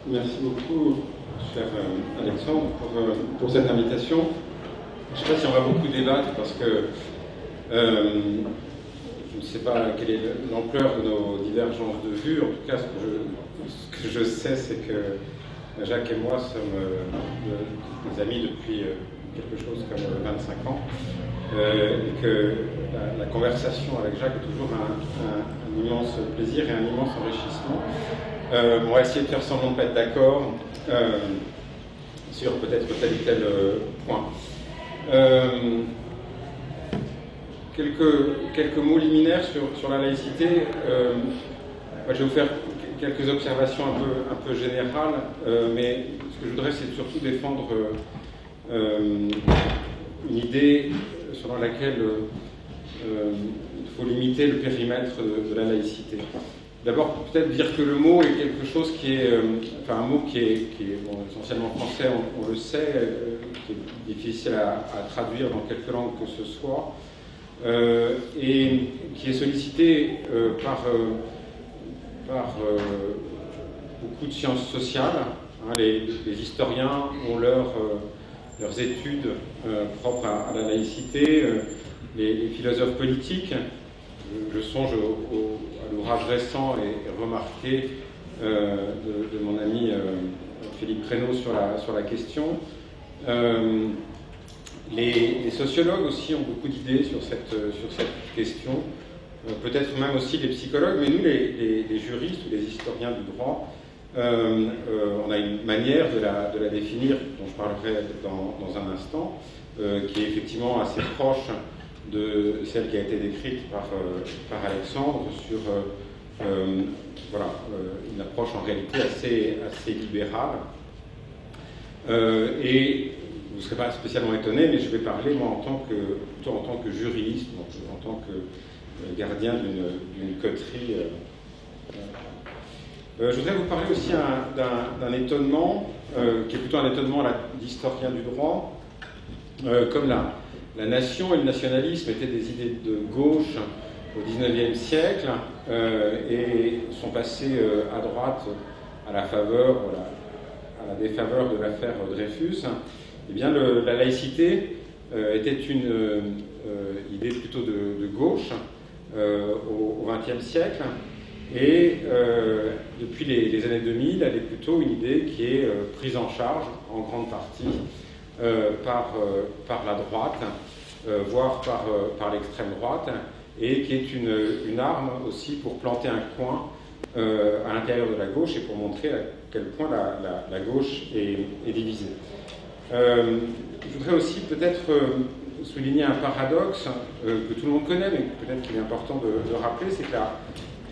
Merci beaucoup, cher Alexandre, pour cette invitation. Je ne sais pas si on va beaucoup débattre parce que je ne sais pas quelle est l'ampleur de nos divergences de vues. En tout cas, ce que je sais, c'est que Jacques et moi sommes des amis depuis quelque chose comme 25 ans. Et que la conversation avec Jacques est toujours un immense plaisir et un immense enrichissement. On va essayer de faire semblant de ne pas être d'accord sur peut-être tel ou tel point. Quelques mots liminaires sur la laïcité. Je vais vous faire quelques observations un peu générales, mais ce que je voudrais, c'est surtout défendre une idée selon laquelle il faut limiter le périmètre de la laïcité. D'abord, peut-être dire que le mot est quelque chose qui est, un mot qui est bon, essentiellement français, on le sait, qui est difficile à traduire dans quelque langue que ce soit, et qui est sollicité par beaucoup de sciences sociales. Les historiens ont leurs études propres à la laïcité, les philosophes politiques. Je songe à l'ouvrage récent et remarqué de mon ami Philippe Creno sur la question. Les sociologues aussi ont beaucoup d'idées sur cette question, peut-être même aussi les psychologues, mais nous, les juristes ou les historiens du droit, on a une manière de la définir, dont je parlerai dans un instant, qui est effectivement assez proche de celle qui a été décrite par Alexandre sur une approche en réalité assez libérale. Et vous ne serez pas spécialement étonné, mais je vais parler moi plutôt en tant que juriste, en tant que gardien d'une coterie. Je voudrais vous parler aussi d'un étonnement, qui est plutôt un étonnement d'historien du droit, comme la nation et le nationalisme étaient des idées de gauche au XIXe siècle et sont passés à droite à la faveur, à la défaveur de l'affaire Dreyfus. Eh bien, la laïcité était une idée plutôt de gauche au XXe siècle et depuis les années 2000, elle est plutôt une idée qui est prise en charge en grande partie par la droite, voire par l'extrême droite, et qui est une arme aussi pour planter un coin à l'intérieur de la gauche et pour montrer à quel point la gauche est divisée. Je voudrais aussi peut-être souligner un paradoxe que tout le monde connaît, mais peut-être qu'il est important de rappeler, c'est que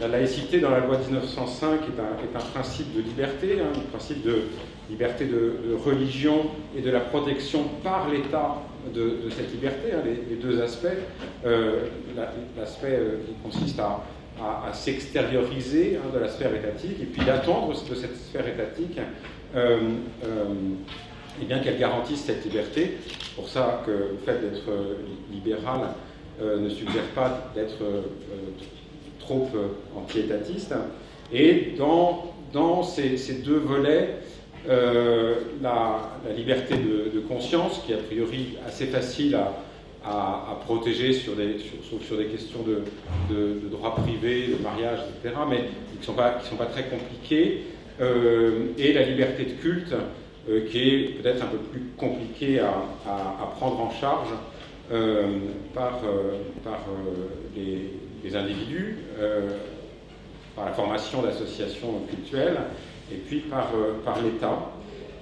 la laïcité dans la loi 1905 est un principe de liberté, un principe de liberté de religion et de la protection par l'État de cette liberté, les deux aspects. L'aspect qui consiste à s'extérioriser de la sphère étatique et puis d'attendre de cette sphère étatique qu'elle garantisse cette liberté. C'est pour ça que le fait d'être libéral ne suggère pas d'être trop anti-étatiste. Et dans ces deux volets, la liberté de conscience, qui est a priori assez facile à protéger sauf sur des questions de droit privé, de mariage, etc., mais qui ne sont pas très compliquées, et la liberté de culte, qui est peut-être un peu plus compliquée à prendre en charge par les individus, par la formation d'associations cultuelles, et puis par l'État,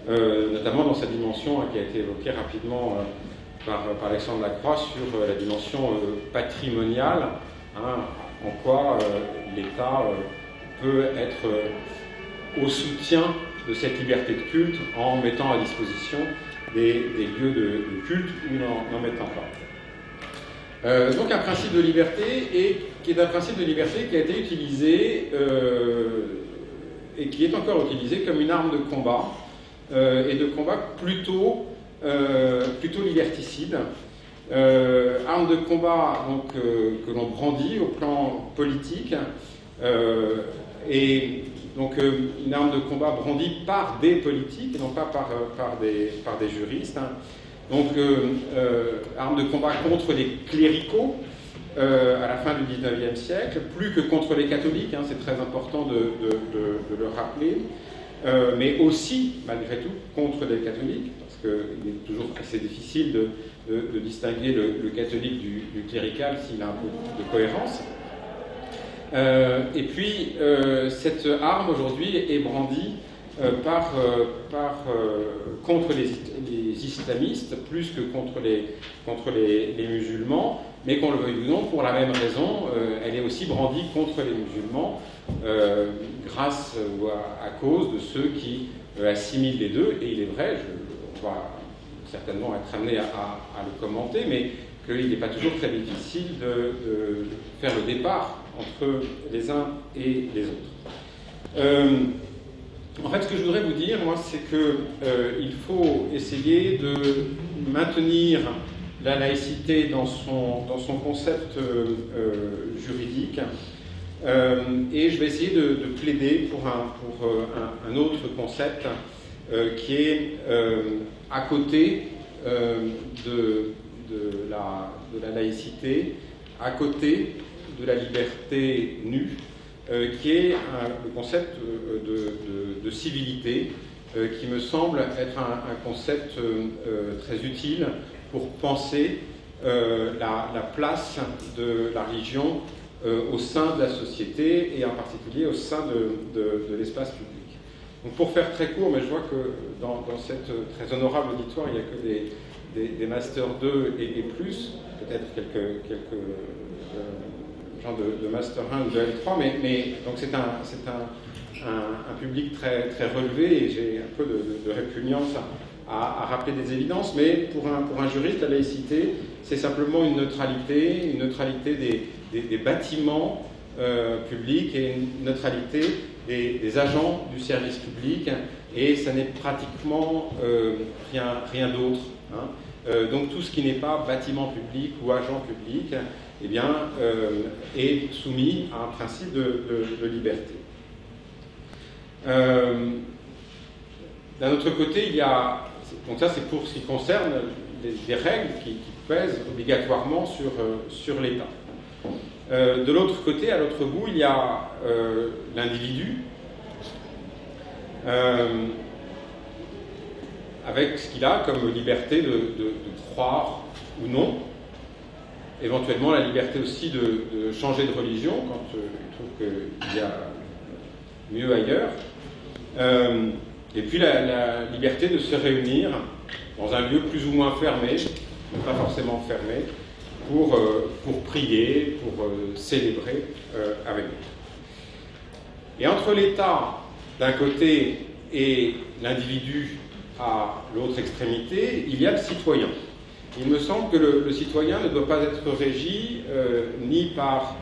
notamment dans sa dimension qui a été évoquée rapidement par Alexandre Lacroix sur la dimension patrimoniale, en quoi l'État peut être au soutien de cette liberté de culte en mettant à disposition des lieux de culte ou n'en mettant pas. Donc un principe de liberté, qui est un principe de liberté qui a été utilisé et qui est encore utilisé comme une arme de combat, et de combat plutôt liberticide. Arme de combat donc, que l'on brandit au plan politique, Et donc une arme de combat brandie par des politiques et non pas par des juristes. Hein. Donc arme de combat contre les cléricaux à la fin du XIXe siècle, plus que contre les catholiques, hein, c'est très important de le rappeler, mais aussi, malgré tout, contre les catholiques, parce qu'il est toujours assez difficile de distinguer le catholique du clérical s'il a un peu de cohérence. Et puis, cette arme aujourd'hui est brandie contre les islamistes plus que contre les musulmans, mais qu'on le veuille ou non, pour la même raison, elle est aussi brandie contre les musulmans grâce ou à cause de ceux qui assimilent les deux, et il est vrai, on va certainement être amené à le commenter, mais qu'il n'est pas toujours très difficile de faire le départ entre les uns et les autres. En fait, ce que je voudrais vous dire, moi, c'est qu'il faut essayer de maintenir la laïcité dans son concept juridique, et je vais essayer de plaider pour un autre concept qui est à côté de la laïcité, à côté de la liberté nue, qui est le concept de civilité, qui me semble être un concept très utile pour penser la place de la religion au sein de la société et en particulier au sein de l'espace public. Donc pour faire très court, mais je vois que dans cette très honorable auditoire, il n'y a que des Master 2 et plus, peut-être quelques genre de Master 1 ou de L3, mais donc c'est un public très, très relevé, et j'ai un peu de répugnance à rappeler des évidences, mais pour un juriste, la laïcité, c'est simplement une neutralité des bâtiments publics et une neutralité des agents du service public, et ça n'est pratiquement rien d'autre. Hein. Donc tout ce qui n'est pas bâtiment public ou agent public, eh bien, est soumis à un principe de liberté. D'un autre côté, il y a, donc ça c'est pour ce qui concerne des règles qui pèsent obligatoirement sur l'État. De l'autre côté, à l'autre bout, il y a l'individu, avec ce qu'il a comme liberté de croire ou non, éventuellement la liberté aussi de changer de religion quand il trouve qu'il y a mieux ailleurs, et puis la liberté de se réunir dans un lieu plus ou moins fermé, mais pas forcément fermé, pour prier, pour célébrer avec nous. Et entre l'État d'un côté et l'individu à l'autre extrémité, il y a le citoyen. Il me semble que le citoyen ne doit pas être régi ni par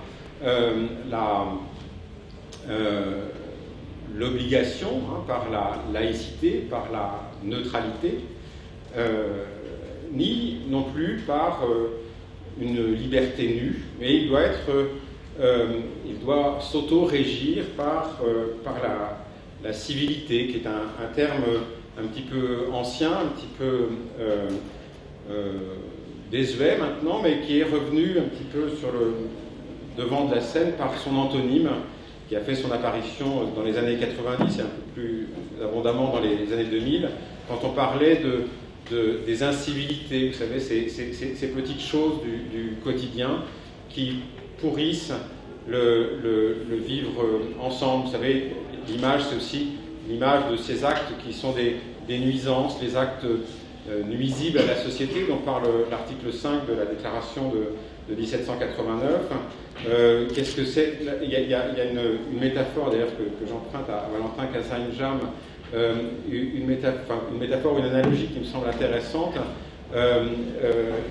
l'obligation, hein, par la laïcité, par la neutralité, ni non plus par une liberté nue, mais il doit s'auto-régir par la civilité, qui est un terme un petit peu ancien, un petit peu désuet maintenant, mais qui est revenu un petit peu sur le devant de la scène par son antonyme, qui a fait son apparition dans les années 90 et un peu plus abondamment dans les années 2000, quand on parlait des incivilités, vous savez, ces petites choses du quotidien qui pourrissent le vivre ensemble. Vous savez, l'image, c'est aussi l'image de ces actes qui sont des nuisances, les actes nuisibles à la société, dont parle l'article 5 de la déclaration de 1789. Qu'est-ce que c'est? Il y a une métaphore, d'ailleurs, que j'emprunte à Valentin Cassagne-Jam, une métaphore ou une analogie qui me semble intéressante,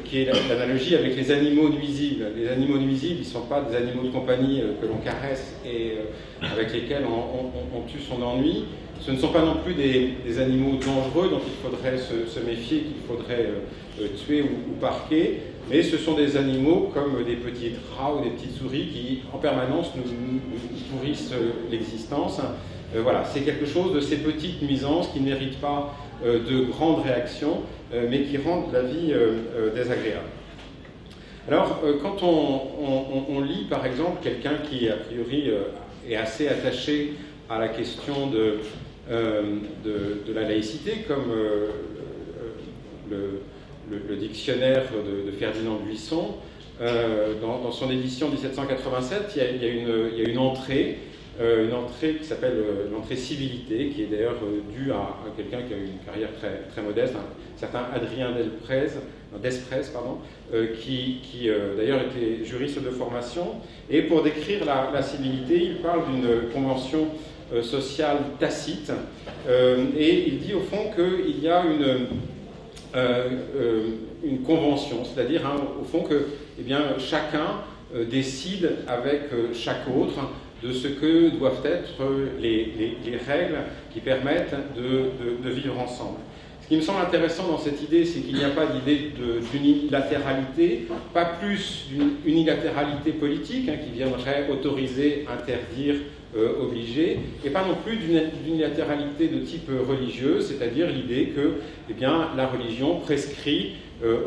qui est l'analogie avec les animaux nuisibles. Les animaux nuisibles, ils ne sont pas des animaux de compagnie que l'on caresse et avec lesquels on tue son ennui. Ce ne sont pas non plus des animaux dangereux dont il faudrait se méfier, qu'il faudrait tuer ou parquer. mais ce sont des animaux comme des petits rats ou des petites souris qui, en permanence, nous pourrissent l'existence. Voilà, c'est quelque chose de ces petites nuisances qui ne méritent pas de grandes réactions, mais qui rendent la vie désagréable. Alors, quand on lit, par exemple, quelqu'un qui, a priori, est assez attaché à la question de la laïcité, comme le dictionnaire de Ferdinand Buisson, dans son édition 1787, il y a une entrée qui s'appelle l'entrée civilité, qui est d'ailleurs due à quelqu'un qui a eu une carrière très, très modeste, un certain Adrien Desprez, qui d'ailleurs était juriste de formation. Et pour décrire la civilité, il parle d'une convention sociale tacite, et il dit au fond qu'il y a une convention, c'est-à-dire au fond que chacun décide avec chaque autre de ce que doivent être les règles qui permettent de vivre ensemble. Ce qui me semble intéressant dans cette idée, c'est qu'il n'y a pas d'idée d'unilatéralité, pas plus d'une unilatéralité politique qui viendrait autoriser, interdire, obliger, et pas non plus d'une unilatéralité de type religieux, c'est-à-dire l'idée que la religion prescrit,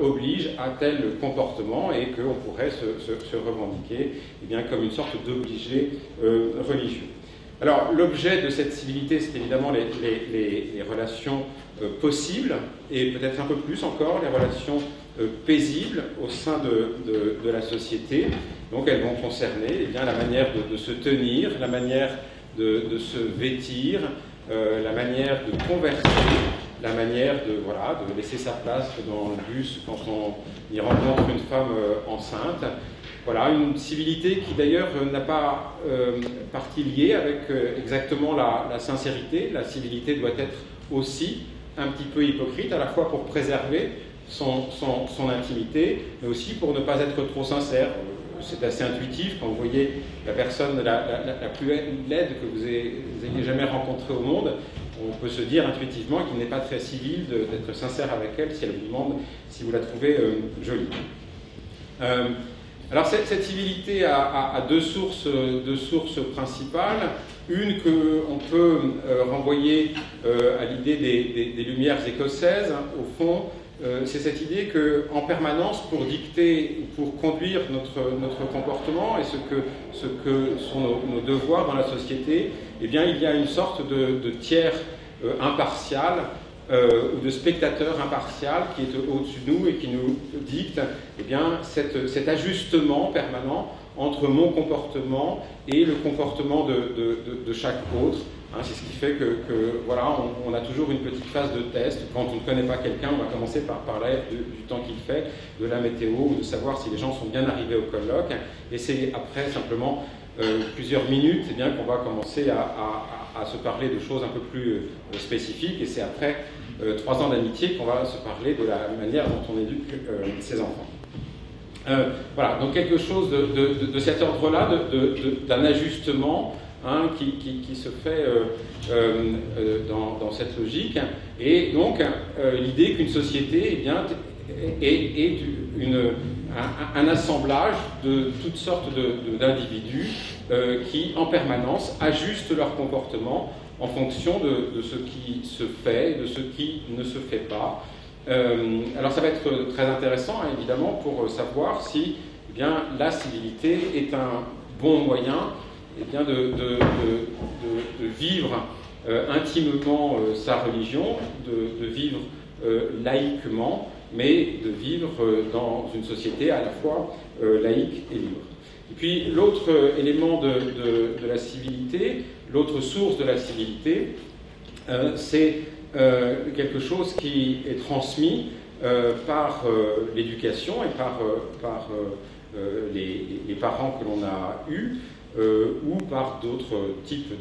oblige à tel comportement et qu'on pourrait se revendiquer comme une sorte d'obligé religieux. Alors, l'objet de cette civilité, c'est évidemment les relations possibles, et peut-être un peu plus encore, les relations paisibles au sein de la société. Donc, elles vont concerner la manière de se tenir, la manière de se vêtir, la manière de converser, la manière de laisser sa place dans le bus quand on y rencontre une femme enceinte. Voilà, une civilité qui d'ailleurs n'a pas partie liée avec exactement la sincérité. La civilité doit être aussi un petit peu hypocrite, à la fois pour préserver son intimité, mais aussi pour ne pas être trop sincère. C'est assez intuitif quand vous voyez la personne la plus laide que vous ayez jamais rencontrée au monde. On peut se dire intuitivement qu'il n'est pas très civil d'être sincère avec elle si elle vous demande si vous la trouvez jolie. Alors cette civilité a deux sources principales. Une qu'on peut renvoyer à l'idée des Lumières écossaises. Au fond, c'est cette idée qu'en permanence, pour dicter, pour conduire notre comportement et ce que sont nos devoirs dans la société, il y a une sorte de tiers impartial ou de spectateur impartial qui est au-dessus de nous et qui nous dicte cet ajustement permanent entre mon comportement et le comportement de chaque autre. C'est ce qui fait que on a toujours une petite phase de test. Quand on ne connaît pas quelqu'un, on va commencer par parler du temps qu'il fait, de la météo, ou de savoir si les gens sont bien arrivés au colloque. Et c'est après simplement plusieurs minutes qu'on va commencer à se parler de choses un peu plus spécifiques. Et c'est après 3 ans d'amitié qu'on va se parler de la manière dont on éduque ses enfants. Voilà, donc quelque chose de cet ordre-là, d'un ajustement qui se fait dans cette logique. Et donc, l'idée qu'une société est un assemblage de toutes sortes d'individus qui, en permanence, ajustent leur comportement en fonction de ce qui se fait et de ce qui ne se fait pas. Alors ça va être très intéressant, évidemment, pour savoir si la civilité est un bon moyen de vivre intimement sa religion, de vivre laïquement, mais de vivre dans une société à la fois laïque et libre. Et puis l'autre élément de la civilité, l'autre source de la civilité, c'est quelque chose qui est transmis par l'éducation et par les parents que l'on a eus, ou par d'autres types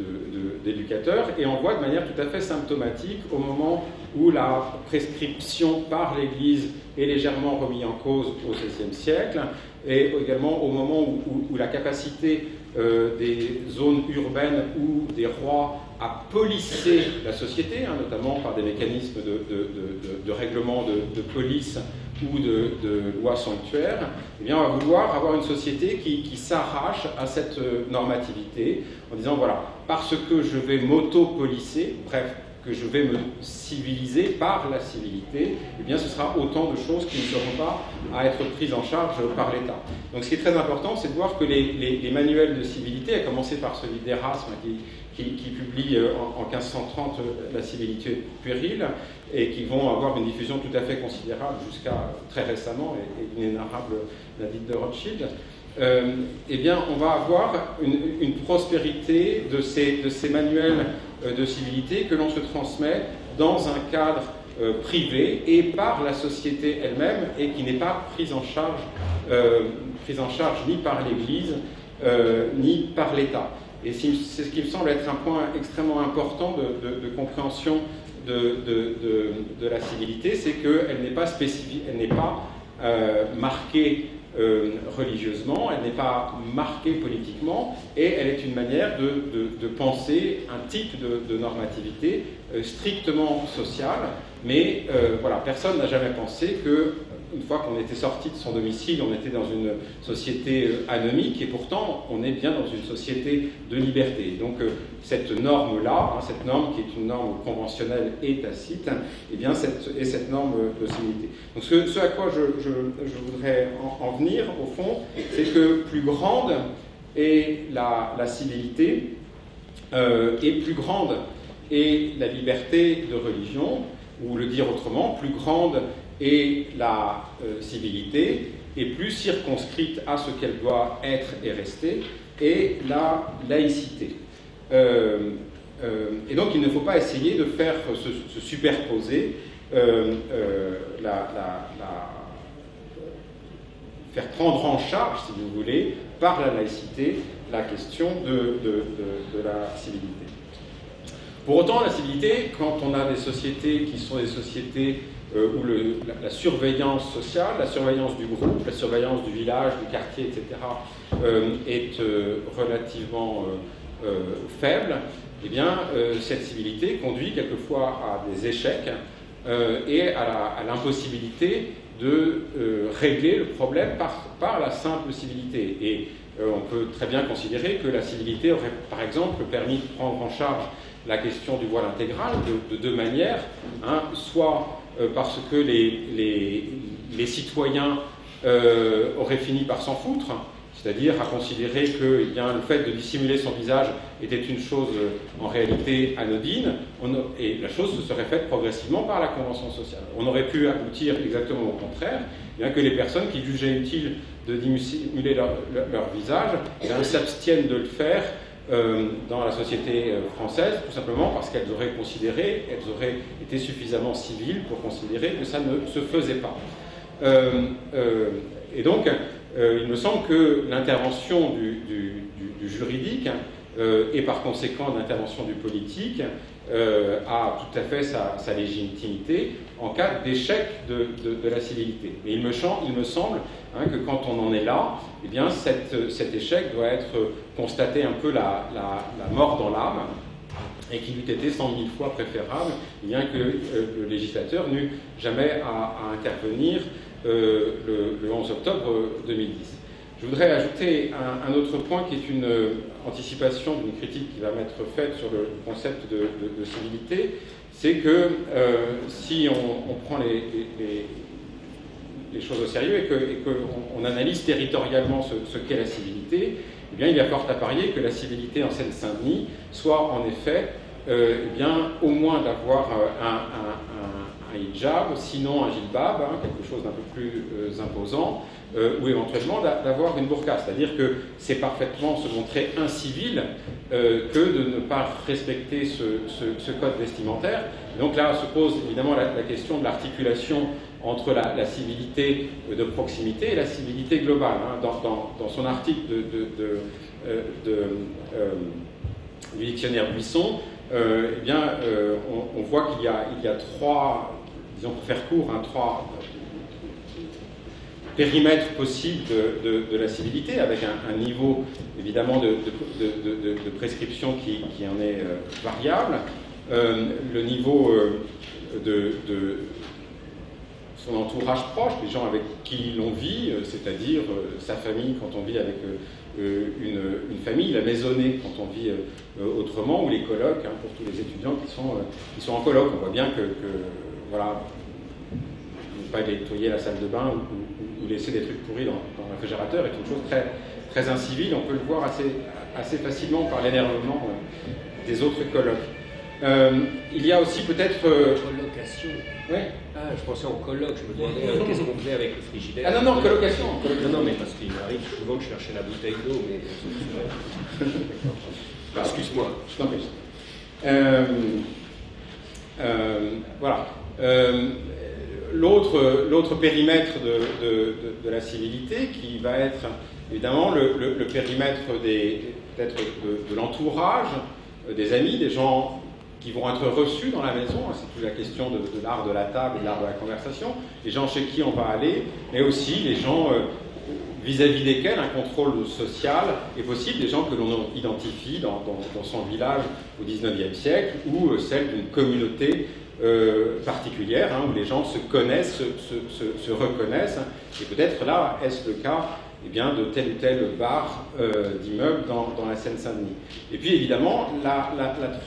d'éducateurs. Et on voit de manière tout à fait symptomatique au moment où la prescription par l'Église est légèrement remise en cause au XVIe siècle, et également au moment où la capacité des zones urbaines ou des rois à policer la société, notamment par des mécanismes de règlement de police ou de loi sanctuaire, eh bien, on va vouloir avoir une société qui s'arrache à cette normativité en disant, voilà, parce que je vais m'auto-policer, bref, que je vais me civiliser par la civilité, eh bien ce sera autant de choses qui ne seront pas à être prises en charge par l'État. Donc ce qui est très important, c'est de voir que les manuels de civilité, à commencer par celui d'Erasme qui publie en 1530 la civilité puérile, et qui vont avoir une diffusion tout à fait considérable jusqu'à très récemment, et l'inénarrable David de Rothschild, eh bien, on va avoir une prospérité de ces manuels de civilité que l'on se transmet dans un cadre privé et par la société elle-même, et qui n'est pas prise en charge ni par l'Église ni par l'État. Et c'est ce qui me semble être un point extrêmement important de compréhension de la civilité, c'est qu'elle n'est pas spécifique, elle n'est pas marquée religieusement, elle n'est pas marquée politiquement, et elle est une manière de penser un type de normativité strictement sociale, mais voilà, personne n'a jamais pensé que une fois qu'on était sorti de son domicile, on était dans une société anomique, et pourtant on est bien dans une société de liberté. Donc cette norme-là, cette norme qui est une norme conventionnelle et tacite, et bien cette norme de civilité. Donc ce à quoi je voudrais en venir, au fond, c'est que plus grande est la civilité, et plus grande est la liberté de religion, ou le dire autrement, plus grande et la civilité est plus circonscrite à ce qu'elle doit être et rester, et la laïcité. Et donc il ne faut pas essayer de faire se superposer, faire prendre en charge, si vous voulez, par la laïcité, la question de la civilité. Pour autant, la civilité, quand on a des sociétés qui sont des sociétés où la surveillance sociale, la surveillance du groupe, la surveillance du village, du quartier, etc., est relativement faible, eh bien, cette civilité conduit quelquefois à des échecs et à l'impossibilité de régler le problème par la simple civilité. Et on peut très bien considérer que la civilité aurait, par exemple, permis de prendre en charge la question du voile intégral de deux manières, hein, soit parce que les citoyens auraient fini par s'en foutre, c'est-à-dire à considérer que le fait de dissimuler son visage était une chose en réalité anodine, et la chose se serait faite progressivement par la Convention sociale. On aurait pu aboutir exactement au contraire, bien que les personnes qui jugeaient utile de dissimuler leur visage s'abstiennent de le faire dans la société française, tout simplement parce qu'elles auraient été suffisamment civiles pour considérer que ça ne se faisait pas. Et donc, il me semble que l'intervention du juridique et par conséquent l'intervention du politique a tout à fait sa légitimité en cas d'échec de la civilité. Mais il me semble que quand on en est là, eh bien cet échec doit être constaté un peu la mort dans l'âme, et qu'il eût été 100 000 fois préférable, bien que le législateur n'eût jamais à intervenir le 11 octobre 2010. Je voudrais ajouter un autre point qui est une anticipation d'une critique qui va m'être faite sur le concept de civilité, c'est que si on prend les choses au sérieux et qu'on analyse territorialement ce qu'est la civilité, eh bien, il y a fort à parier que la civilité en Seine-Saint-Denis soit en effet eh bien, au moins d'avoir un hijab, sinon un jilbab, quelque chose d'un peu plus imposant, ou éventuellement d'avoir une burqa. C'est-à-dire que c'est parfaitement se montrer incivil que de ne pas respecter ce code vestimentaire. Donc là se pose évidemment la question de l'articulation entre la civilité de proximité et la civilité globale. Dans son article du dictionnaire Buisson, eh bien, on voit qu'il y a trois, disons pour faire court, trois périmètres possibles de la civilité, avec un niveau évidemment de prescription qui en est variable, le niveau son entourage proche, les gens avec qui l'on vit, c'est-à-dire sa famille quand on vit avec une famille, la maisonnée quand on vit autrement, ou les colocs, hein, pour tous les étudiants qui sont en coloc. On voit bien que voilà, ne pas nettoyer la salle de bain ou laisser des trucs pourris dans le réfrigérateur est une chose très, très incivile. On peut le voir assez facilement par l'énervement des autres colocs. Il y a aussi peut-être... Colocation. Ouais. Ah, je pensais en coloc, je me demandais qu'est-ce qu'on faisait avec le frigidaire. Ah non, colocation. Non, mais parce qu'il arrive souvent de chercher la bouteille d'eau, mais... Excuse-moi. Je t'en prie. Voilà. L'autre périmètre de la civilité, qui va être évidemment le périmètre peut-être de l'entourage, des amis, des gens qui vont être reçus dans la maison, c'est toute la question de l'art de la table et de l'art de la conversation, les gens chez qui on va aller, mais aussi les gens vis-à-vis desquels un contrôle social est possible, des gens que l'on identifie dans son village au XIXe siècle, ou celle d'une communauté particulière, hein, où les gens se connaissent, se reconnaissent, et peut-être là, est-ce le cas bien, de tel ou tel bar d'immeuble dans la Seine-Saint-Denis. Et puis évidemment, le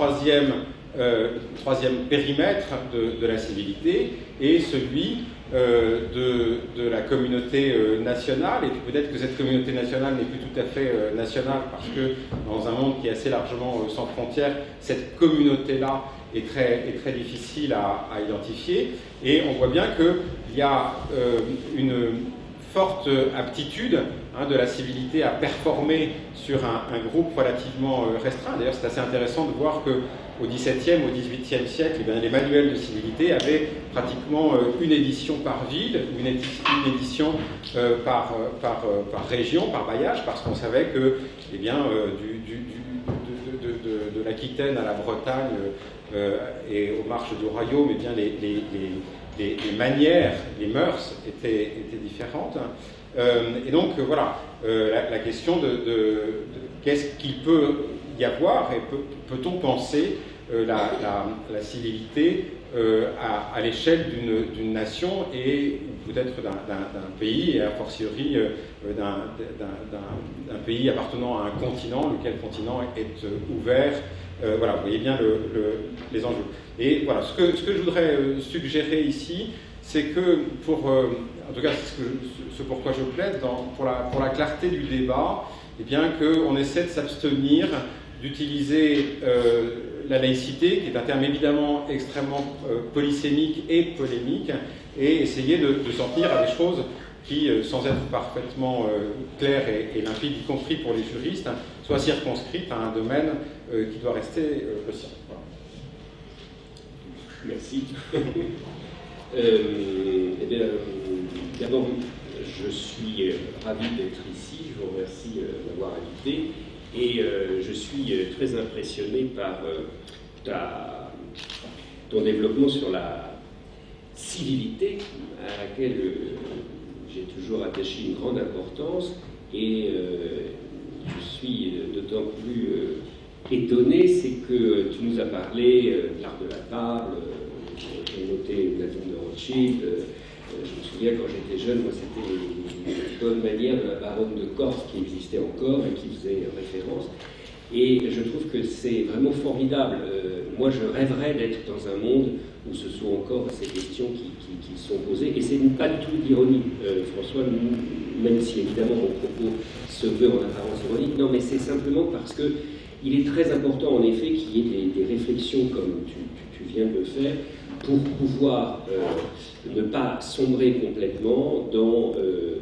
troisième périmètre de la civilité est celui de la communauté nationale, et puis peut-être que cette communauté nationale n'est plus tout à fait nationale, parce que dans un monde qui est assez largement sans frontières, cette communauté-là est très difficile à identifier, et on voit bien qu'il y a une forte aptitude de la civilité à performer sur un groupe relativement restreint. D'ailleurs, c'est assez intéressant de voir qu'au XVIIe, au XVIIIe siècle, les manuels de civilité avaient pratiquement une édition par ville, une édition par région, par bailliage, parce qu'on savait que de l'Aquitaine à la Bretagne et aux marches du royaume, les manières, les mœurs étaient différentes. Et donc, voilà, la question de qu'est-ce qu'il peut y avoir, et peut-on penser la civilité à l'échelle d'une nation, et peut-être d'un pays, et a fortiori d'un pays appartenant à un continent, lequel continent est ouvert. Voilà, vous voyez bien les enjeux. Et voilà, ce que je voudrais suggérer ici, c'est que, en tout cas, ce pourquoi je plaide, pour la clarté du débat, eh bien, qu'on essaie de s'abstenir d'utiliser la laïcité, qui est un terme évidemment extrêmement polysémique et polémique, et essayer de s'en tenir à des choses qui, sans être parfaitement claires et limpides, y compris pour les juristes, soient circonscrites à un domaine qui doit rester le sien. Voilà. Merci. Eh bien, d'abord, je suis ravi d'être ici, je vous remercie de m'avoir invité, et je suis très impressionné par ton développement sur la civilité, à laquelle j'ai toujours attaché une grande importance, et je suis d'autant plus étonné, c'est que tu nous as parlé de l'art de la table, j'ai noté la tombe de Rothschild. Je me souviens quand j'étais jeune, moi c'était une bonne manière de la baronne de Corse qui existait encore et qui faisait référence. Et je trouve que c'est vraiment formidable. Moi je rêverais d'être dans un monde où ce sont encore ces questions qui sont posées. Et c'est pas du tout d'ironie, François, même si évidemment mon propos se veut en apparence ironique. Non, mais c'est simplement parce que il est très important en effet qu'il y ait des réflexions comme tu viens de le faire, pour pouvoir ne pas sombrer complètement dans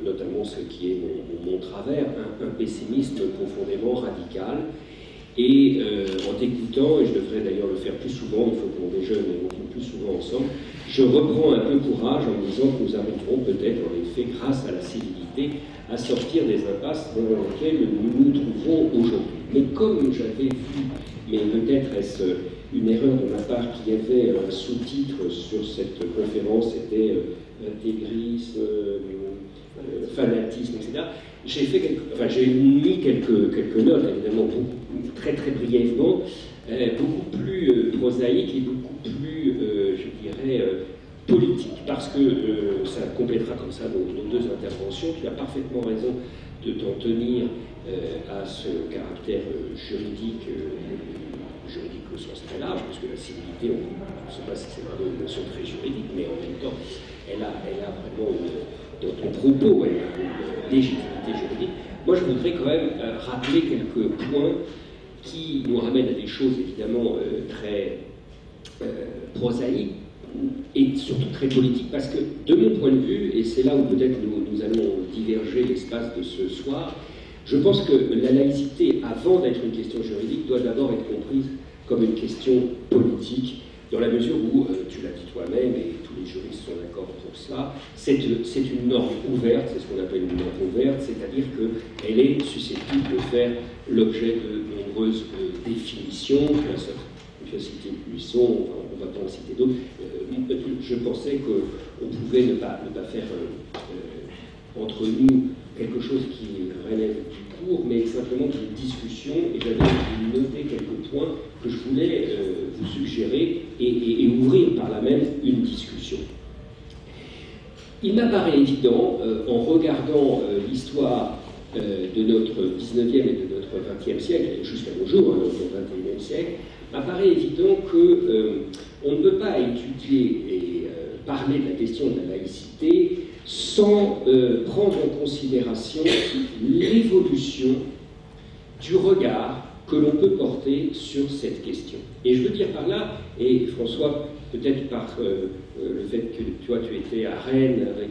notamment ce qui est mon travers, un pessimisme profondément radical. Et en t'écoutant, et je devrais d'ailleurs le faire plus souvent, il faut qu'on déjeune et on plus souvent ensemble, je reprends un peu courage en me disant que nous arriverons peut-être, en effet, grâce à la civilité, à sortir des impasses dans lesquelles nous nous trouvons aujourd'hui. Mais comme j'avais vu, mais peut-être est-ce une erreur de ma part, qu'il y avait un sous-titre sur cette conférence, c'était intégrisme, fanatisme, etc. J'ai mis quelques notes, évidemment, très très brièvement, beaucoup plus prosaïques et beaucoup plus, je dirais, politique, parce que ça complétera comme ça nos deux interventions. Tu as parfaitement raison de t'en tenir à ce caractère juridique, juridique au sens très large, parce que la civilité, on ne sait pas si c'est vraiment une notion très juridique, mais en même temps, elle a vraiment dans ton propos, elle a une légitimité juridique. Moi, je voudrais quand même rappeler quelques points qui nous ramènent à des choses évidemment très prosaïques et surtout très politiques, parce que de mon point de vue, et c'est là où peut-être nous allons diverger l'espace de ce soir, je pense que la laïcité, avant d'être une question juridique, doit d'abord être comprise comme une question politique, dans la mesure où, tu l'as dit toi-même, et tous les juristes sont d'accord pour cela, c'est une norme ouverte, c'est ce qu'on appelle une norme ouverte, c'est-à-dire qu'elle est susceptible de faire l'objet de nombreuses définitions. Tu as cité Buisson, on ne va pas en citer d'autres. Je pensais qu'on pouvait ne pas faire entre nous quelque chose qui relève du cours, mais simplement d'une discussion, et j'avais noté quelques points que je voulais vous suggérer et ouvrir par là même une discussion. Il m'apparaît évident, en regardant l'histoire de notre 19e et de notre 20e siècle, jusqu'à nos jours, notre 21e siècle, m'apparaît évident qu'on ne peut pas étudier et parler de la question de la laïcité sans prendre en considération l'évolution du regard que l'on peut porter sur cette question. Et je veux dire par là, et François, peut-être par le fait que tu étais à Rennes avec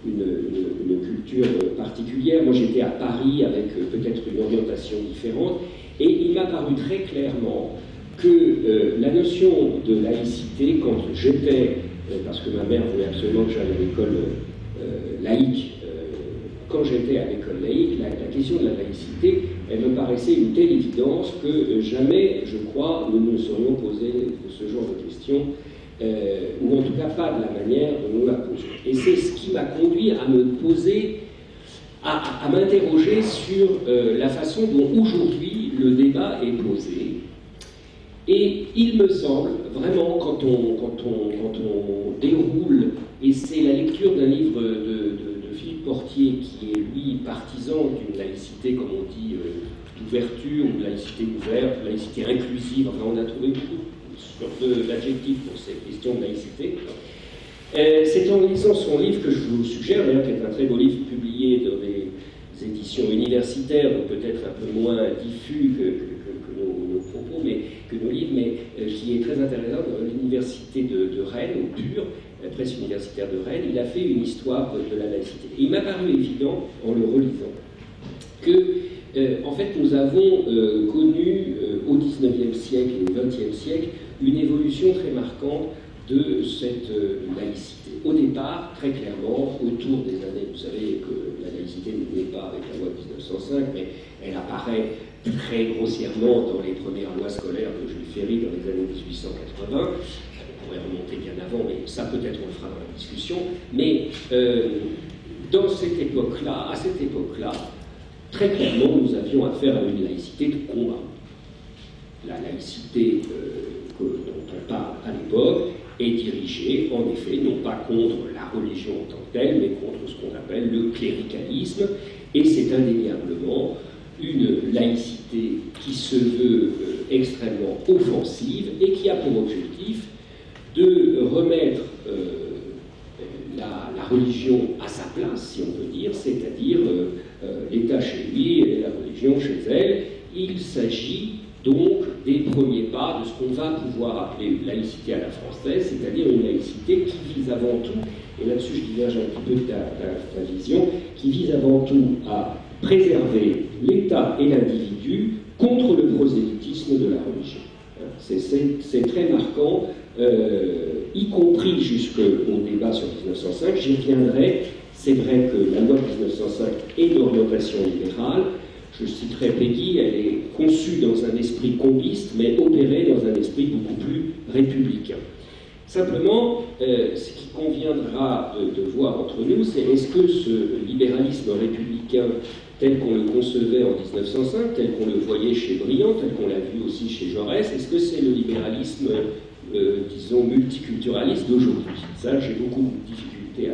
une culture particulière, moi j'étais à Paris avec peut-être une orientation différente, et il m'a paru très clairement que la notion de laïcité, quand j'étais, parce que ma mère voulait absolument que j'aille à l'école laïque, quand j'étais à l'école laïque, la question de la laïcité, elle me paraissait une telle évidence que jamais, je crois, nous ne nous serions posé ce genre de questions, ou en tout cas pas de la manière dont nous la posons. Et c'est ce qui m'a conduit à me poser, à m'interroger sur la façon dont aujourd'hui le débat est posé. Et il me semble, vraiment, quand on déroule, et c'est la lecture d'un livre de Philippe Portier, qui est, lui, partisan d'une laïcité, comme on dit, d'ouverture, ou de laïcité ouverte, laïcité inclusive, enfin on a trouvé beaucoup d'adjectifs pour cette question de laïcité. C'est en lisant son livre que je vous suggère, d'ailleurs, qui est un très beau livre publié dans des éditions universitaires, donc peut-être un peu moins diffus que nos propos, mais que nos livres, mais qui est très intéressant dans l'université de Rennes, au PUR, la presse universitaire de Rennes. Il a fait une histoire de la laïcité. Et il m'a paru évident, en le relisant, que, en fait, nous avons connu au XIXe siècle et au XXe siècle une évolution très marquante de cette laïcité. Au départ, très clairement, autour des années, vous savez que la laïcité n'est pas avec la loi de 1905, mais elle apparaît très grossièrement dans les premières lois scolaires de Jules Ferry dans les années 1880. On pourrait remonter bien avant, mais ça peut-être on le fera dans la discussion. Mais dans cette époque-là, à cette époque-là, très clairement, nous avions affaire à une laïcité de combat. La laïcité dont on parle à l'époque est dirigée, en effet, non pas contre la religion en tant que telle, mais contre ce qu'on appelle le cléricalisme, et c'est indéniablement une laïcité qui se veut extrêmement offensive et qui a pour objectif de remettre la religion à sa place, si on peut dire, c'est-à-dire l'État chez lui et la religion chez elle. Il s'agit donc des premiers pas de ce qu'on va pouvoir appeler une laïcité à la française, c'est-à-dire une laïcité qui vise avant tout, et là-dessus je diverge un petit peu de ta vision, qui vise avant tout à préserver l'État et l'individu contre le prosélytisme de la religion. C'est très marquant, y compris jusqu'au débat sur 1905. J'y reviendrai. C'est vrai que la loi de 1905 est d'orientation libérale. Je citerai Peggy, elle est conçue dans un esprit combiste, mais opérée dans un esprit beaucoup plus républicain. Simplement, ce qui conviendra de voir entre nous, c'est est-ce que ce libéralisme républicain tel qu'on le concevait en 1905, tel qu'on le voyait chez Briand, tel qu'on l'a vu aussi chez Jaurès, est-ce que c'est le libéralisme, disons, multiculturaliste d'aujourd'hui? Ça, j'ai beaucoup de difficultés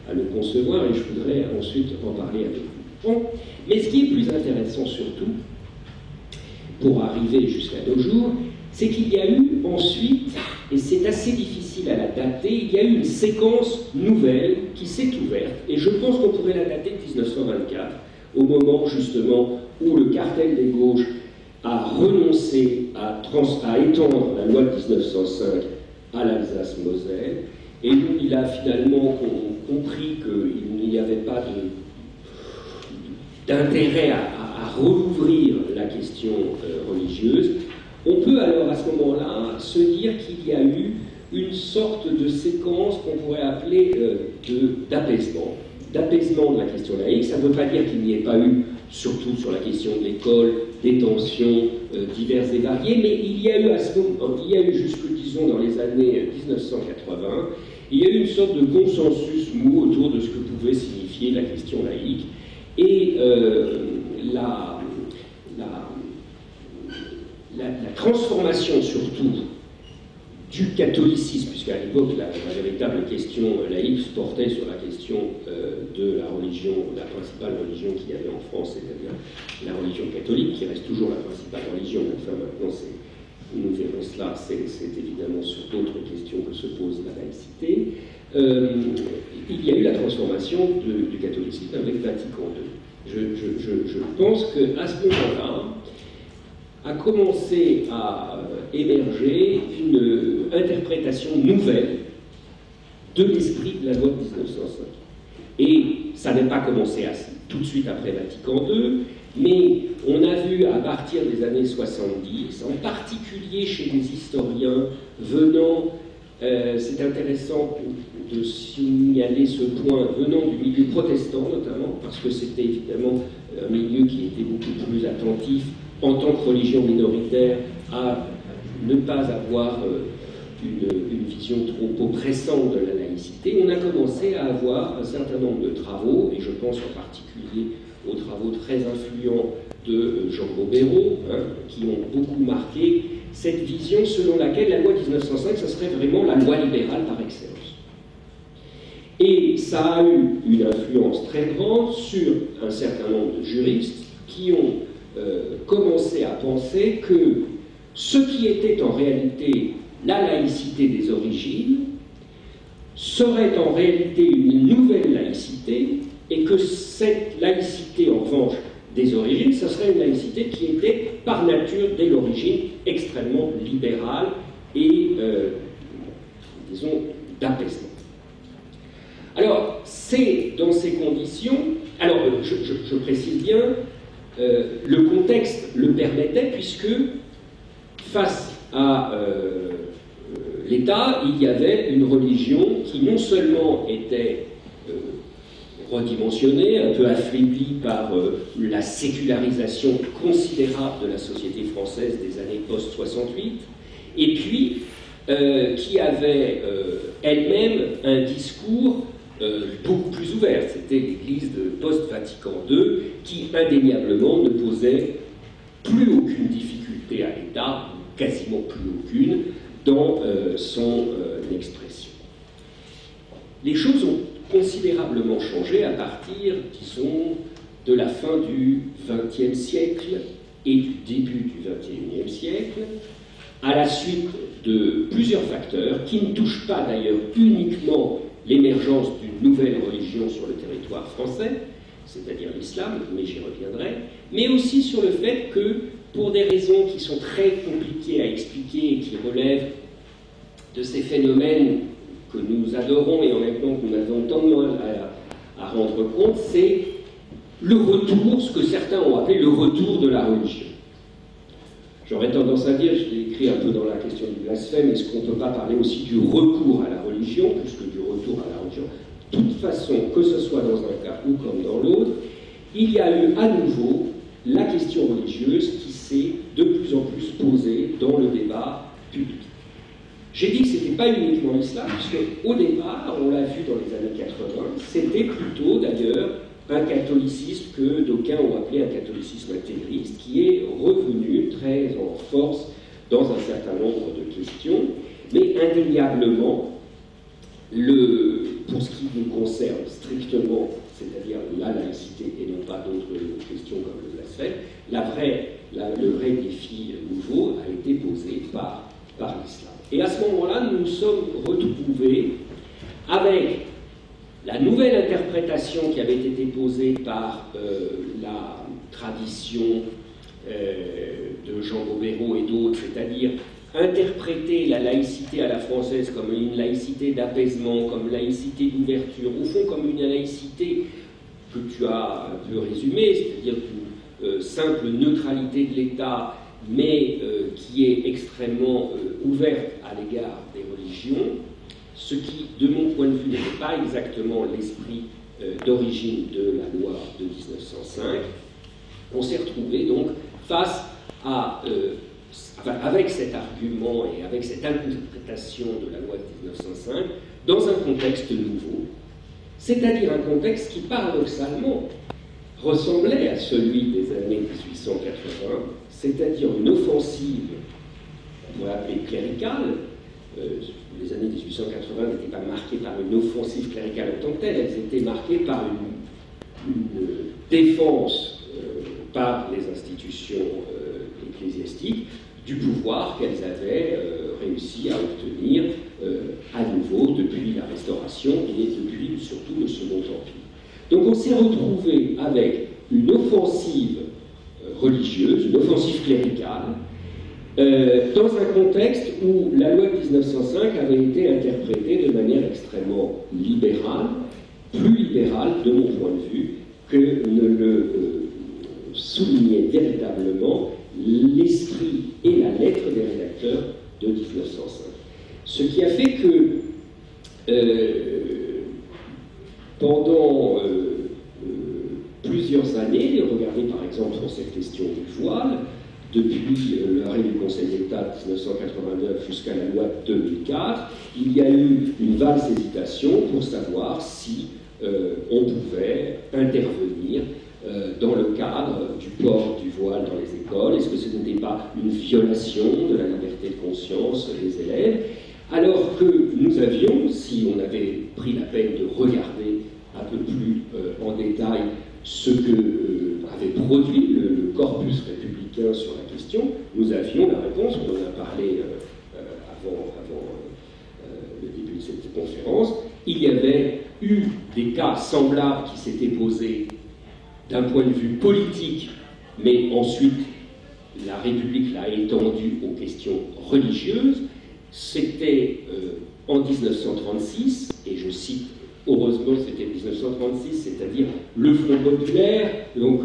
à le concevoir et je voudrais ensuite en parler avec vous. Bon. Mais ce qui est plus intéressant surtout, pour arriver jusqu'à nos jours, c'est qu'il y a eu ensuite, et c'est assez difficile à la dater, il y a eu une séquence nouvelle qui s'est ouverte, et je pense qu'on pourrait la dater de 1924, au moment justement où le cartel des gauches a renoncé à étendre la loi de 1905 à l'Alsace-Moselle, et où il a finalement compris qu'il n'y avait pas d'intérêt à rouvrir la question religieuse. On peut alors à ce moment-là se dire qu'il y a eu une sorte de séquence qu'on pourrait appeler d'apaisement de la question laïque. Ça ne veut pas dire qu'il n'y ait pas eu, surtout sur la question de l'école, des tensions diverses et variées, mais il y a eu à ce moment, il y a eu jusque, disons, dans les années 1980, il y a eu une sorte de consensus mou autour de ce que pouvait signifier la question laïque, et la transformation surtout du catholicisme, puisqu'à l'époque la véritable question laïque portait sur la question de la religion, la principale religion qu'il y avait en France, c'est-à-dire la religion catholique, qui reste toujours la principale religion, enfin maintenant nous verrons cela, c'est évidemment sur d'autres questions que se pose la laïcité. Il y a eu la transformation du catholicisme avec Vatican II. Je pense qu'à ce moment-là, a commencé à émerger une interprétation nouvelle de l'esprit de la loi de 1905. Et ça n'a pas commencé tout de suite après Vatican II, mais on a vu à partir des années 70, en particulier chez les historiens venant, c'est intéressant de signaler ce point, venant du milieu protestant notamment, parce que c'était évidemment un milieu qui était beaucoup plus attentif en tant que religion minoritaire à ne pas avoir une vision trop oppressante de la laïcité. On a commencé à avoir un certain nombre de travaux, et je pense en particulier aux travaux très influents de Jean Bobéro, qui ont beaucoup marqué cette vision selon laquelle la loi 1905, ce serait vraiment la loi libérale par excellence. Et ça a eu une influence très grande sur un certain nombre de juristes qui ont commencé à penser que ce qui était en réalité la laïcité des origines serait en réalité une nouvelle laïcité, et que cette laïcité en revanche des origines, ce serait une laïcité qui était par nature dès l'origine extrêmement libérale et disons d'apaisement. Alors c'est dans ces conditions, alors je précise bien, le contexte le permettait, puisque face à l'État, il y avait une religion qui non seulement était redimensionnée, un peu affaiblie par la sécularisation considérable de la société française des années post-68, et puis qui avait elle-même un discours beaucoup plus ouvert. C'était l'Église de post-Vatican II qui indéniablement ne posait plus aucune difficulté à l'État, quasiment plus aucune, dans son expression. Les choses ont considérablement changé à partir, disons, de la fin du XXe siècle et du début du XXIe siècle, à la suite de plusieurs facteurs qui ne touchent pas d'ailleurs uniquement l'émergence d'une nouvelle religion sur le territoire français, c'est-à-dire l'islam, mais j'y reviendrai, mais aussi sur le fait que, pour des raisons qui sont très compliquées à expliquer et qui relèvent de ces phénomènes que nous adorons et en même temps que nous avons tant de mal à rendre compte, c'est le retour, ce que certains ont appelé le retour de la religion. J'aurais tendance à dire, je l'ai écrit un peu dans la question du blasphème, est-ce qu'on ne peut pas parler aussi du recours à la religion, plus que du retour à la religion? De toute façon, que ce soit dans un cas ou comme dans l'autre, il y a eu à nouveau la question religieuse qui s'est de plus en plus posée dans le débat public. J'ai dit que ce n'était pas uniquement l'islam, puisque au départ, on l'a vu dans les années 80, c'était plutôt d'ailleurs un catholicisme que d'aucuns ont appelé un catholicisme intégriste, qui est revenu très en force dans un certain nombre de questions, mais indéniablement, Pour ce qui nous concerne strictement, c'est-à-dire la laïcité et non pas d'autres questions comme le blasphème, le vrai défi nouveau a été posé par l'islam. Et à ce moment-là, nous nous sommes retrouvés avec la nouvelle interprétation qui avait été posée par la tradition de Jean Bobéro et d'autres, c'est-à-dire interpréter la laïcité à la française comme une laïcité d'apaisement, comme laïcité d'ouverture, au fond comme une laïcité que tu as un peu résumée, c'est-à-dire une simple neutralité de l'État, mais qui est extrêmement ouverte à l'égard des religions, ce qui, de mon point de vue, n'était pas exactement l'esprit d'origine de la loi de 1905. On s'est retrouvé donc face à avec cet argument et avec cette interprétation de la loi de 1905 dans un contexte nouveau, c'est-à-dire un contexte qui paradoxalement ressemblait à celui des années 1880, c'est-à-dire une offensive, on pourrait appeler cléricale. Les années 1880 n'étaient pas marquées par une offensive cléricale en tant que telle, elles étaient marquées par une défense par les institutions ecclésiastiques du pouvoir qu'elles avaient réussi à obtenir à nouveau depuis la Restauration et depuis surtout le Second Empire. Donc on s'est retrouvé avec une offensive religieuse, une offensive cléricale, dans un contexte où la loi de 1905 avait été interprétée de manière extrêmement libérale, plus libérale de mon point de vue, que ne le soulignait véritablement l'esprit et la lettre des rédacteurs de 1905. Ce qui a fait que pendant plusieurs années, regardez par exemple sur cette question du voile, depuis l'arrêt du Conseil d'État de 1989 jusqu'à la loi de 2004, il y a eu une vaste hésitation pour savoir si on pouvait intervenir dans le cadre du port du voile dans les écoles. Est-ce que ce n'était pas une violation de la liberté de conscience des élèves? Alors que nous avions, si on avait pris la peine de regarder un peu plus en détail ce que avait produit le corpus républicain sur la question, nous avions la réponse, on en a parlé avant le début de cette conférence. Il y avait eu des cas semblables qui s'étaient posés d'un point de vue politique, mais ensuite la République l'a étendu aux questions religieuses. C'était en 1936, et je cite, heureusement c'était 1936, c'est-à-dire le Front populaire, donc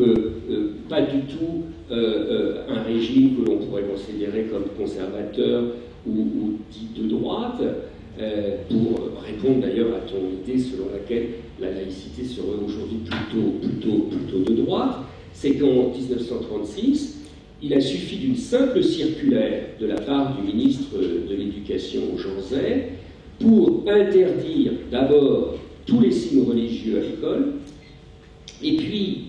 pas du tout un régime que l'on pourrait considérer comme conservateur ou dit de droite, pour répondre d'ailleurs à ton idée selon laquelle la laïcité serait aujourd'hui plutôt de droite. C'est qu'en 1936, il a suffi d'une simple circulaire de la part du ministre de l'Éducation, Jean Zay, pour interdire d'abord tous les signes religieux à l'école, et puis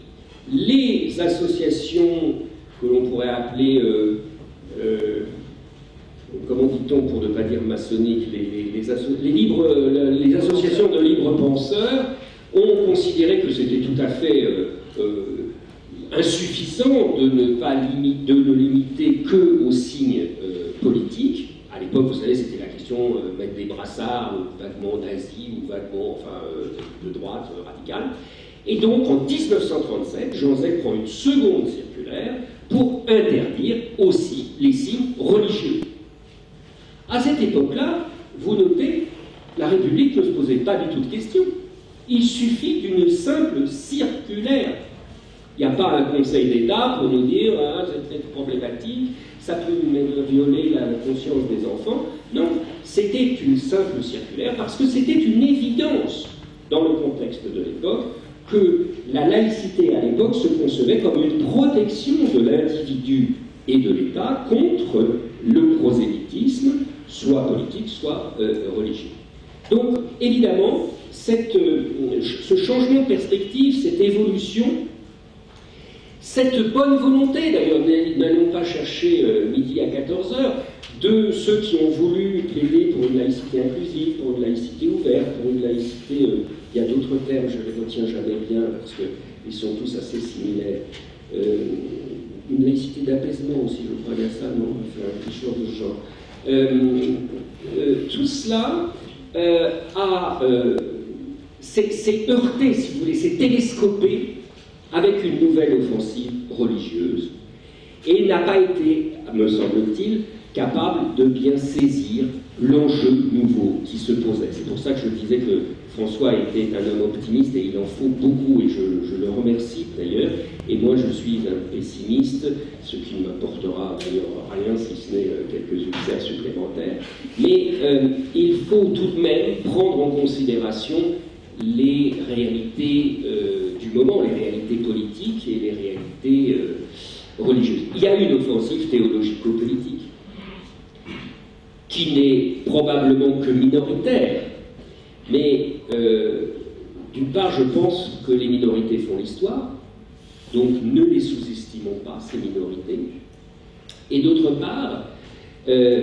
les associations que l'on pourrait appeler, comment dit-on pour ne pas dire maçonniques, les associations de libres penseurs ont considéré que c'était tout à fait insuffisant de ne limiter que aux signes politiques. À l'époque, vous savez, c'était la question mettre des brassards vaguement nazis ou vaguement de droite radicale. Et donc, en 1937, Jean Zay prend une seconde circulaire pour interdire aussi les signes religieux. À cette époque-là, vous notez, la République ne se posait pas du tout de questions. Il suffit d'une simple circulaire. Il n'y a pas un Conseil d'État pour nous dire ah, c'est problématique, ça peut violer la conscience des enfants. Non, c'était une simple circulaire parce que c'était une évidence dans le contexte de l'époque que la laïcité à l'époque se concevait comme une protection de l'individu et de l'État contre le prosélytisme, soit politique, soit religieux. Donc, évidemment, ce changement de perspective, cette évolution, cette bonne volonté, d'ailleurs, n'allons pas chercher midi à 14h, de ceux qui ont voulu plaider pour une laïcité inclusive, pour une laïcité ouverte, pour une laïcité, il y a d'autres termes, je les retiens jamais bien parce qu'ils sont tous assez similaires. Une laïcité d'apaisement aussi, je crois, il y a ça, non, quelque chose de ce genre. Tout cela s'est heurté, si vous voulez, s'est télescopé avec une nouvelle offensive religieuse et n'a pas été, me semble-t-il, capable de bien saisir l'enjeu nouveau qui se posait. C'est pour ça que je disais que François était un homme optimiste et il en faut beaucoup, et je le remercie d'ailleurs. Et moi je suis un pessimiste, ce qui ne m'apportera d'ailleurs rien si ce n'est quelques ulcères supplémentaires. Mais il faut tout de même prendre en considération les réalités du moment, les réalités politiques et les réalités religieuses. Il y a une offensive théologico-politique qui n'est probablement que minoritaire, mais d'une part, je pense que les minorités font l'histoire, donc ne les sous-estimons pas, ces minorités, et d'autre part,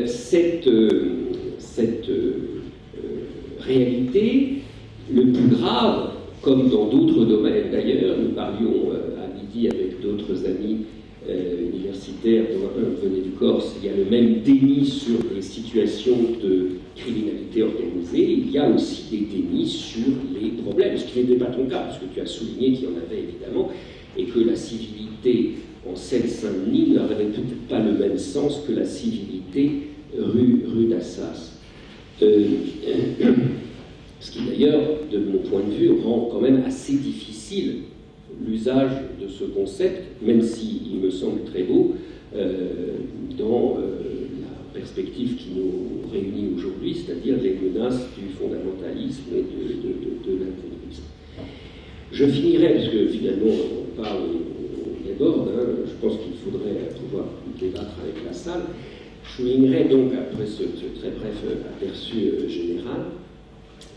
cette réalité, le plus grave, comme dans d'autres domaines d'ailleurs, nous parlions à midi avec d'autres amis universitaires dont un venait du Corse, il y a le même déni sur les situations de criminalité organisée, il y a aussi des dénis sur les problèmes, ce qui n'était pas ton cas, parce que tu as souligné qu'il y en avait évidemment, et que la civilité en Seine-Saint-Denis n'avait peut-être pas le même sens que la civilité rue d'Assas. Ce qui d'ailleurs, de mon point de vue, rend quand même assez difficile l'usage de ce concept, même s'il me semble très beau, dans la perspective qui nous réunit aujourd'hui, c'est-à-dire les menaces du fondamentalisme et de l'intégrisme. Je finirai, parce que finalement on parle, on déborde, hein, je pense qu'il faudrait pouvoir débattre avec la salle. Je soulignerai donc, après ce très bref aperçu général,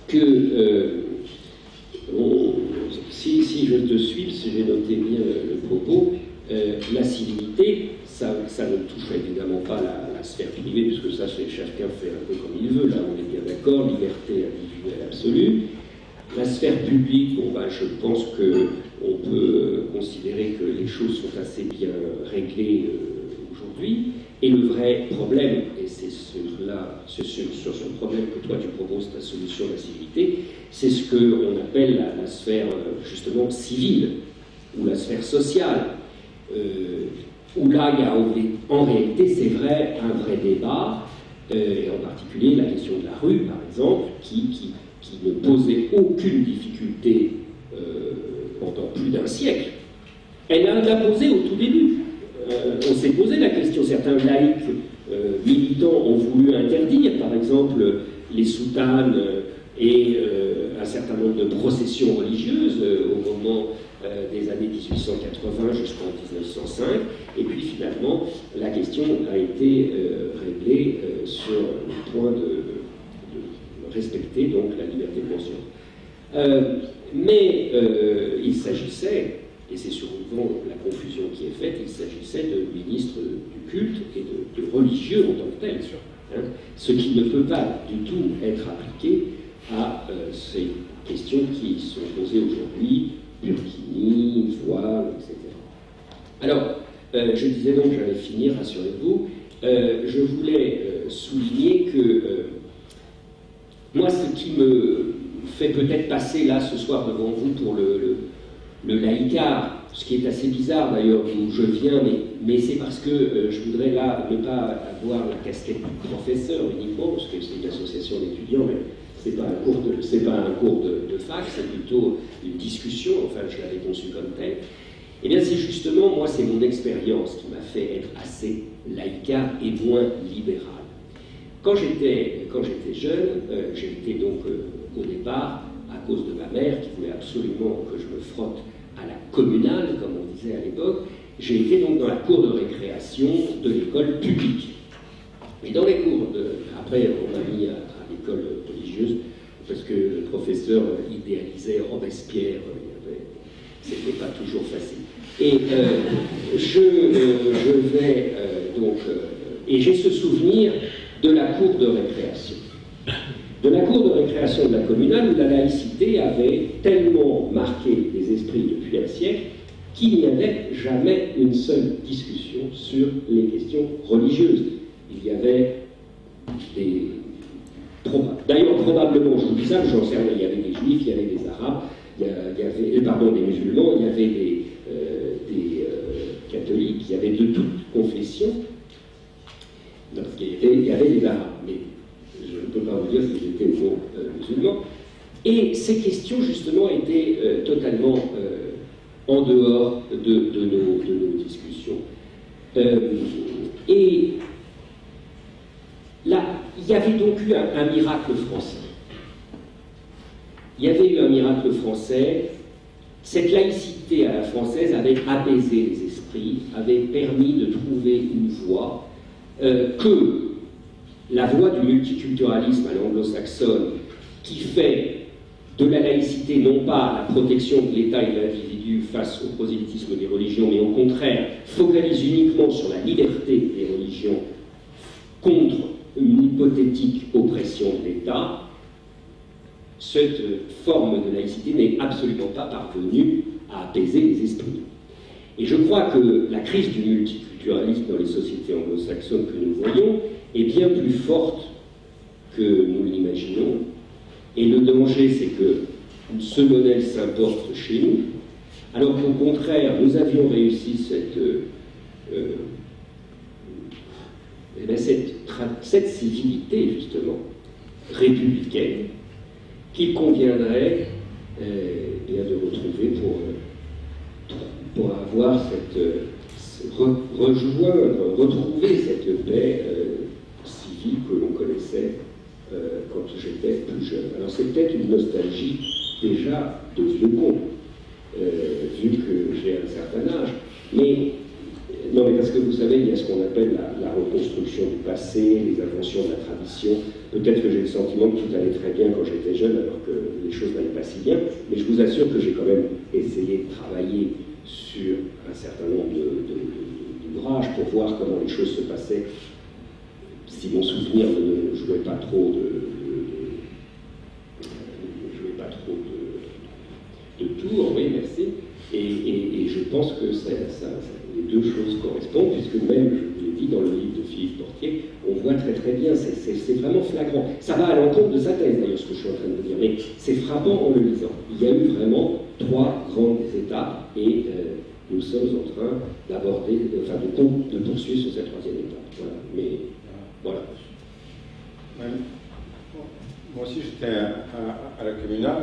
que si je te suis, si j'ai noté bien le propos, la civilité, ça ne touche évidemment pas la sphère privée, puisque ça, chacun fait un peu comme il veut, là on est bien d'accord, liberté individuelle absolue. La sphère publique, bon, ben, je pense qu'on peut considérer que les choses sont assez bien réglées aujourd'hui. Et le vrai problème, et c'est sur ce problème que toi tu proposes ta solution de la civilité, c'est ce qu'on appelle la sphère justement civile, ou la sphère sociale, où là il y a en réalité, c'est vrai, un vrai débat, et en particulier la question de la rue, par exemple, qui ne posait aucune difficulté pendant plus d'un siècle. Elle l'a posée au tout début. On s'est posé la question, certains laïcs militants ont voulu interdire, par exemple, les soutanes et un certain nombre de processions religieuses au moment des années 1880 jusqu'en 1905, et puis finalement, la question a été réglée sur le point de respecter donc la liberté de conscience. Mais il s'agissait, et c'est souvent la confusion qui est faite, il s'agissait de ministres du culte et de religieux en tant que tels, hein, ce qui ne peut pas du tout être appliqué à ces questions qui sont posées aujourd'hui, burkini, voile, etc. Alors, je disais donc, j'allais finir, rassurez-vous, je voulais souligner que moi, ce qui me fait peut-être passer là ce soir devant vous pour le laïcard, ce qui est assez bizarre d'ailleurs d'où je viens, mais c'est parce que je voudrais là ne pas avoir la casquette du professeur uniquement, parce que c'est une association d'étudiants, mais c'est pas un cours de fac, c'est plutôt une discussion, enfin je l'avais conçu comme tel. Eh bien c'est justement, moi c'est mon expérience qui m'a fait être assez laïcard et moins libéral. Quand j'étais jeune, j'ai été donc au départ, à cause de ma mère qui voulait absolument que je me frotte à la communale, comme on disait à l'époque, j'ai été donc dans la cour de récréation de l'école publique. Et dans les cours, après on m'a mis à l'école religieuse, parce que le professeur idéalisait Robespierre, c'était pas toujours facile. Et je vais donc Et j'ai ce souvenir de la cour de récréation. De la cour de récréation de la communale, où la laïcité avait tellement marqué les esprits depuis un siècle qu'il n'y avait jamais une seule discussion sur les questions religieuses. Il y avait des... D'ailleurs, probablement, je vous dis ça, j'en sais rien, il y avait des juifs, il y avait des arabes, il y avait, pardon, des musulmans, il y avait des catholiques, il y avait de toutes confessions. Il y avait des arabes, mais je ne peux pas vous dire s'ils étaient ou non musulmans. Et ces questions, justement, étaient totalement en dehors de nos discussions. Et là, il y avait donc eu un miracle français. Il y avait eu un miracle français. Cette laïcité à la française avait apaisé les esprits, avait permis de trouver une voie que la voie du multiculturalisme à l'anglo-saxonne, qui fait de la laïcité non pas la protection de l'État et de l'individu face au prosélytisme des religions, mais au contraire focalise uniquement sur la liberté des religions contre une hypothétique oppression de l'État, cette forme de laïcité n'est absolument pas parvenue à apaiser les esprits. Et je crois que la crise du multiculturalisme dans les sociétés anglo-saxonnes que nous voyons est bien plus forte que nous l'imaginons. Et le danger, c'est que ce modèle s'importe chez nous, alors qu'au contraire, nous avions réussi cette civilité, justement, républicaine, qu'il conviendrait bien de retrouver pour avoir retrouver cette paix civile que l'on connaissait quand j'étais plus jeune. Alors c'est peut-être une nostalgie déjà de vieux con, vu que j'ai un certain âge, mais non, mais parce que vous savez, il y a ce qu'on appelle la reconstruction du passé, les inventions de la tradition. Peut-être que j'ai le sentiment que tout allait très bien quand j'étais jeune, alors que les choses n'allaient pas si bien, mais je vous assure que j'ai quand même essayé de travailler sur un certain nombre d'ouvrages pour voir comment les choses se passaient, si mon souvenir ne jouait pas trop de tours, oui, merci. Et je pense que les deux choses correspondent, puisque même, je vous l'ai dit, dans le livre de Philippe Portier, on voit très très bien, c'est vraiment flagrant. Ça va à l'encontre de sa thèse, d'ailleurs, ce que je suis en train de vous dire, mais c'est frappant en le lisant. Il y a eu vraiment 3 grandes étapes, et nous sommes en train d'aborder, enfin de poursuivre sur cette 3e étape. Voilà. Mais voilà. Moi aussi, j'étais à la communale,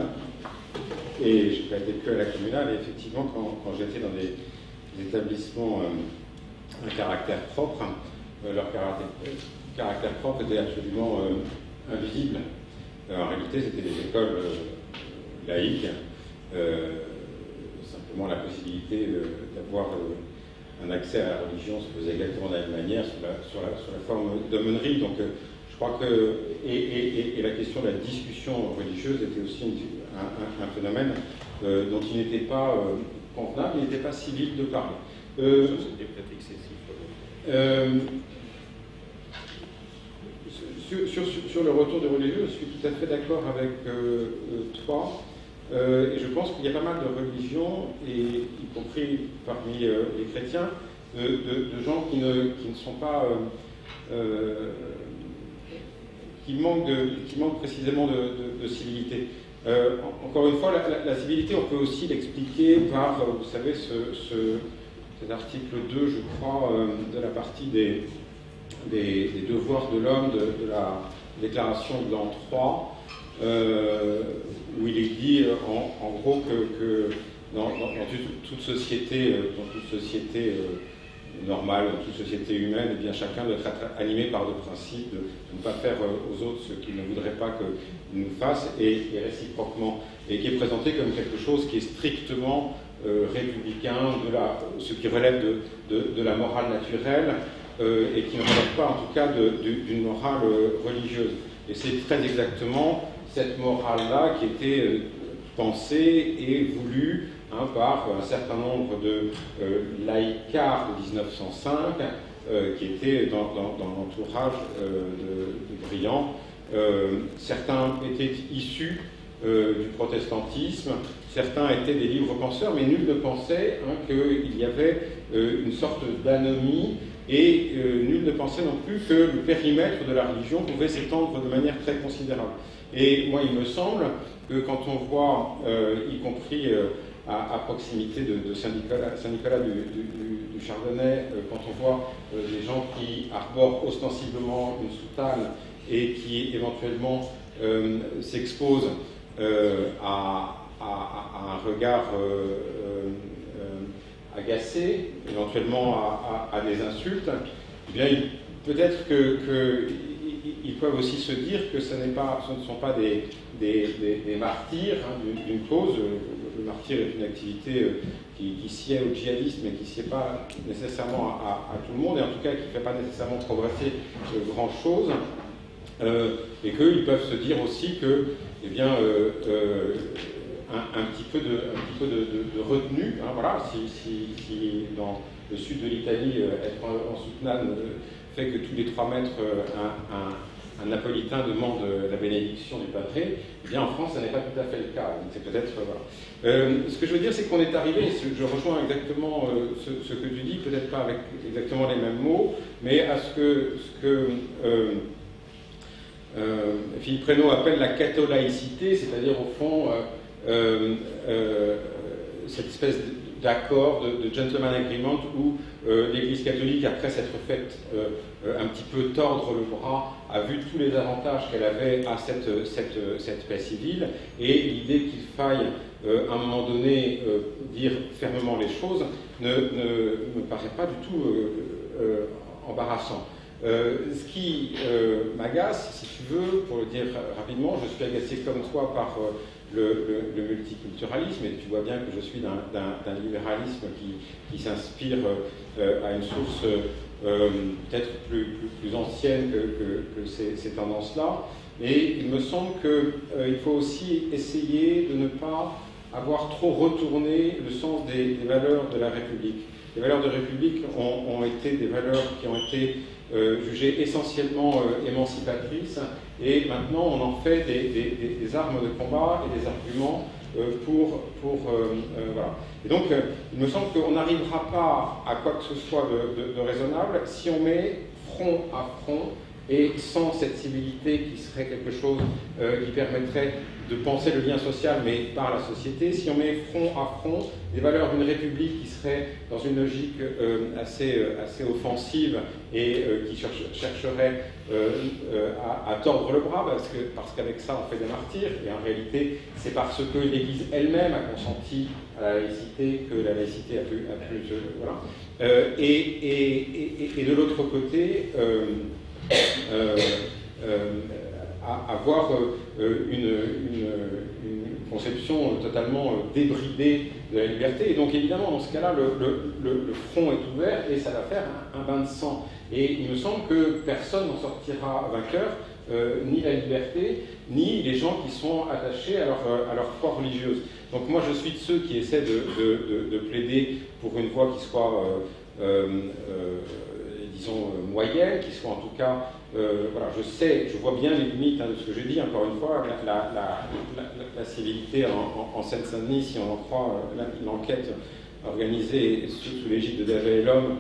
et je n'ai pas été que à la communale, et effectivement, quand j'étais dans des établissements à caractère propre, leur caractère propre était absolument invisible. En réalité, c'était des écoles laïques, simplement la possibilité d'avoir un accès à la religion se faisait exactement de la même manière sur la forme d'aumônerie. Donc, je crois que, et la question de la discussion religieuse était aussi un phénomène dont il n'était pas convenable, il n'était pas civil de parler. C'était peut-être excessif. Sur le retour des religieux, je suis tout à fait d'accord avec toi. Et je pense qu'il y a pas mal de religions, et y compris parmi les chrétiens, de gens qui ne sont pas... qui manquent précisément de civilité. Encore une fois, la civilité, on peut aussi l'expliquer par, vous savez, cet article 2, je crois, de la partie des devoirs de l'homme de la déclaration de l'an 3, où il est dit en gros que dans toute société normale, dans toute société humaine, eh bien, chacun doit être animé par le principe de ne pas faire aux autres ce qu'ils ne voudraient pas qu'ils nous fassent, et réciproquement, et qui est présenté comme quelque chose qui est strictement républicain, ce qui relève de la morale naturelle, et qui ne relève pas en tout cas d'une morale religieuse. Et c'est très exactement cette morale-là qui était pensée et voulue par un certain nombre de laïcards de 1905 qui étaient dans l'entourage de Briand. Certains étaient issus du protestantisme, certains étaient des libres penseurs, mais nul ne pensait qu'il y avait une sorte d'anomie, et nul ne pensait non plus que le périmètre de la religion pouvait s'étendre de manière très considérable. Et moi, il me semble que quand on voit, y compris à proximité de Saint-Nicolas du Chardonnay, quand on voit des gens qui arborent ostensiblement une soutane et qui éventuellement s'exposent à un regard agacé, éventuellement à des insultes, eh bien, peut-être qu'ils peuvent aussi se dire que ce ne sont pas des martyrs d'une cause. Le martyr est une activité qui sied au djihadisme, mais qui ne sied pas nécessairement à tout le monde, et en tout cas qui ne fait pas nécessairement progresser grand-chose. Et qu'ils peuvent se dire aussi que, eh bien, un petit peu de retenue, voilà, si dans le sud de l'Italie, être en soutane fait que tous les 3 mètres, un napolitain demande la bénédiction du patré, eh bien en France, ça n'est pas tout à fait le cas. C'est peut-être, voilà. Ce que je veux dire, c'est qu'on est arrivé, je rejoins exactement ce que tu dis, peut-être pas avec exactement les mêmes mots, mais à ce que Philippe Reynaud appelle la catholaïcité, c'est-à-dire au fond cette espèce d'accord, de gentleman agreement, où l'Église catholique, après s'être faite un petit peu tordre le bras, a vu tous les avantages qu'elle avait à cette paix civile, et l'idée qu'il faille à un moment donné dire fermement les choses ne me paraît pas du tout embarrassant. Ce qui m'agace, si tu veux, pour le dire rapidement, je suis agacé comme toi par le multiculturalisme, et tu vois bien que je suis d'un libéralisme qui s'inspire à une source peut-être plus ancienne que ces tendances-là. Et il me semble qu'il faut aussi essayer de ne pas avoir trop retourné le sens des valeurs de la République. Les valeurs de la République ont été des valeurs qui ont été jugées essentiellement émancipatrices, et maintenant on en fait des armes de combat et des arguments voilà. Et donc il me semble qu'on n'arrivera pas à quoi que ce soit de raisonnable si on met front à front et sans cette civilité qui serait quelque chose qui permettrait de penser le lien social, mais par la société, si on met front à front des valeurs d'une république qui serait dans une logique assez offensive et qui chercherait à tordre le bras, parce qu'avec ça on fait des martyrs, et en réalité c'est parce que l'Église elle-même a consenti à la laïcité que la laïcité a pu voilà. Et de l'autre côté, avoir une conception totalement débridée de la liberté. Et donc évidemment, dans ce cas-là, le front est ouvert et ça va faire un bain de sang. Et il me semble que personne n'en sortira vainqueur, ni la liberté, ni les gens qui sont attachés à leur foi religieuse. Donc moi, je suis de ceux qui essaient de plaider pour une voie qui soit, disons, moyenne, qui soit en tout cas... voilà, je vois bien les limites de ce que je dis, encore une fois, la civilité en Seine-Saint-Denis, si on en croit l'enquête organisée sous l'égide de David et l'homme,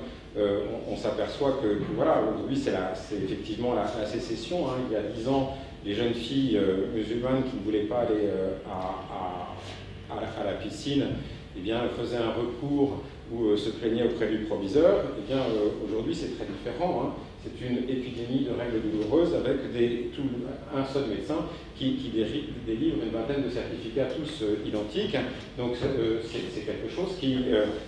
on s'aperçoit que voilà, aujourd'hui c'est effectivement la sécession. Il y a 10 ans, les jeunes filles musulmanes qui ne voulaient pas aller à la piscine, eh bien, faisaient un recours ou se plaignaient auprès du proviseur. Eh bien, aujourd'hui, c'est très différent. C'est une épidémie de règles douloureuses avec un seul médecin qui délivre une vingtaine de certificats tous identiques. Donc c'est quelque chose qui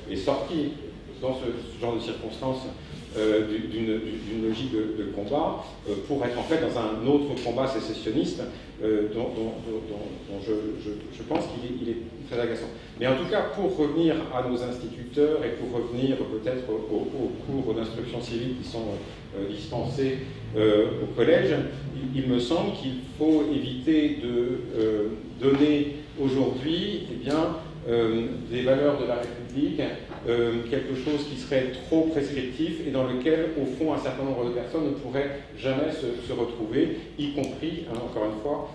est sorti dans ce genre de circonstances d'une logique de combat pour être en fait dans un autre combat sécessionniste dont je pense qu'il est très agaçant. Mais en tout cas, pour revenir à nos instituteurs et pour revenir peut-être aux cours d'instruction civique qui sont dispensés au collège, il me semble qu'il faut éviter de donner aujourd'hui, eh bien, des valeurs de la République, quelque chose qui serait trop prescriptif et dans lequel, au fond, un certain nombre de personnes ne pourraient jamais se retrouver, y compris, hein, encore une fois,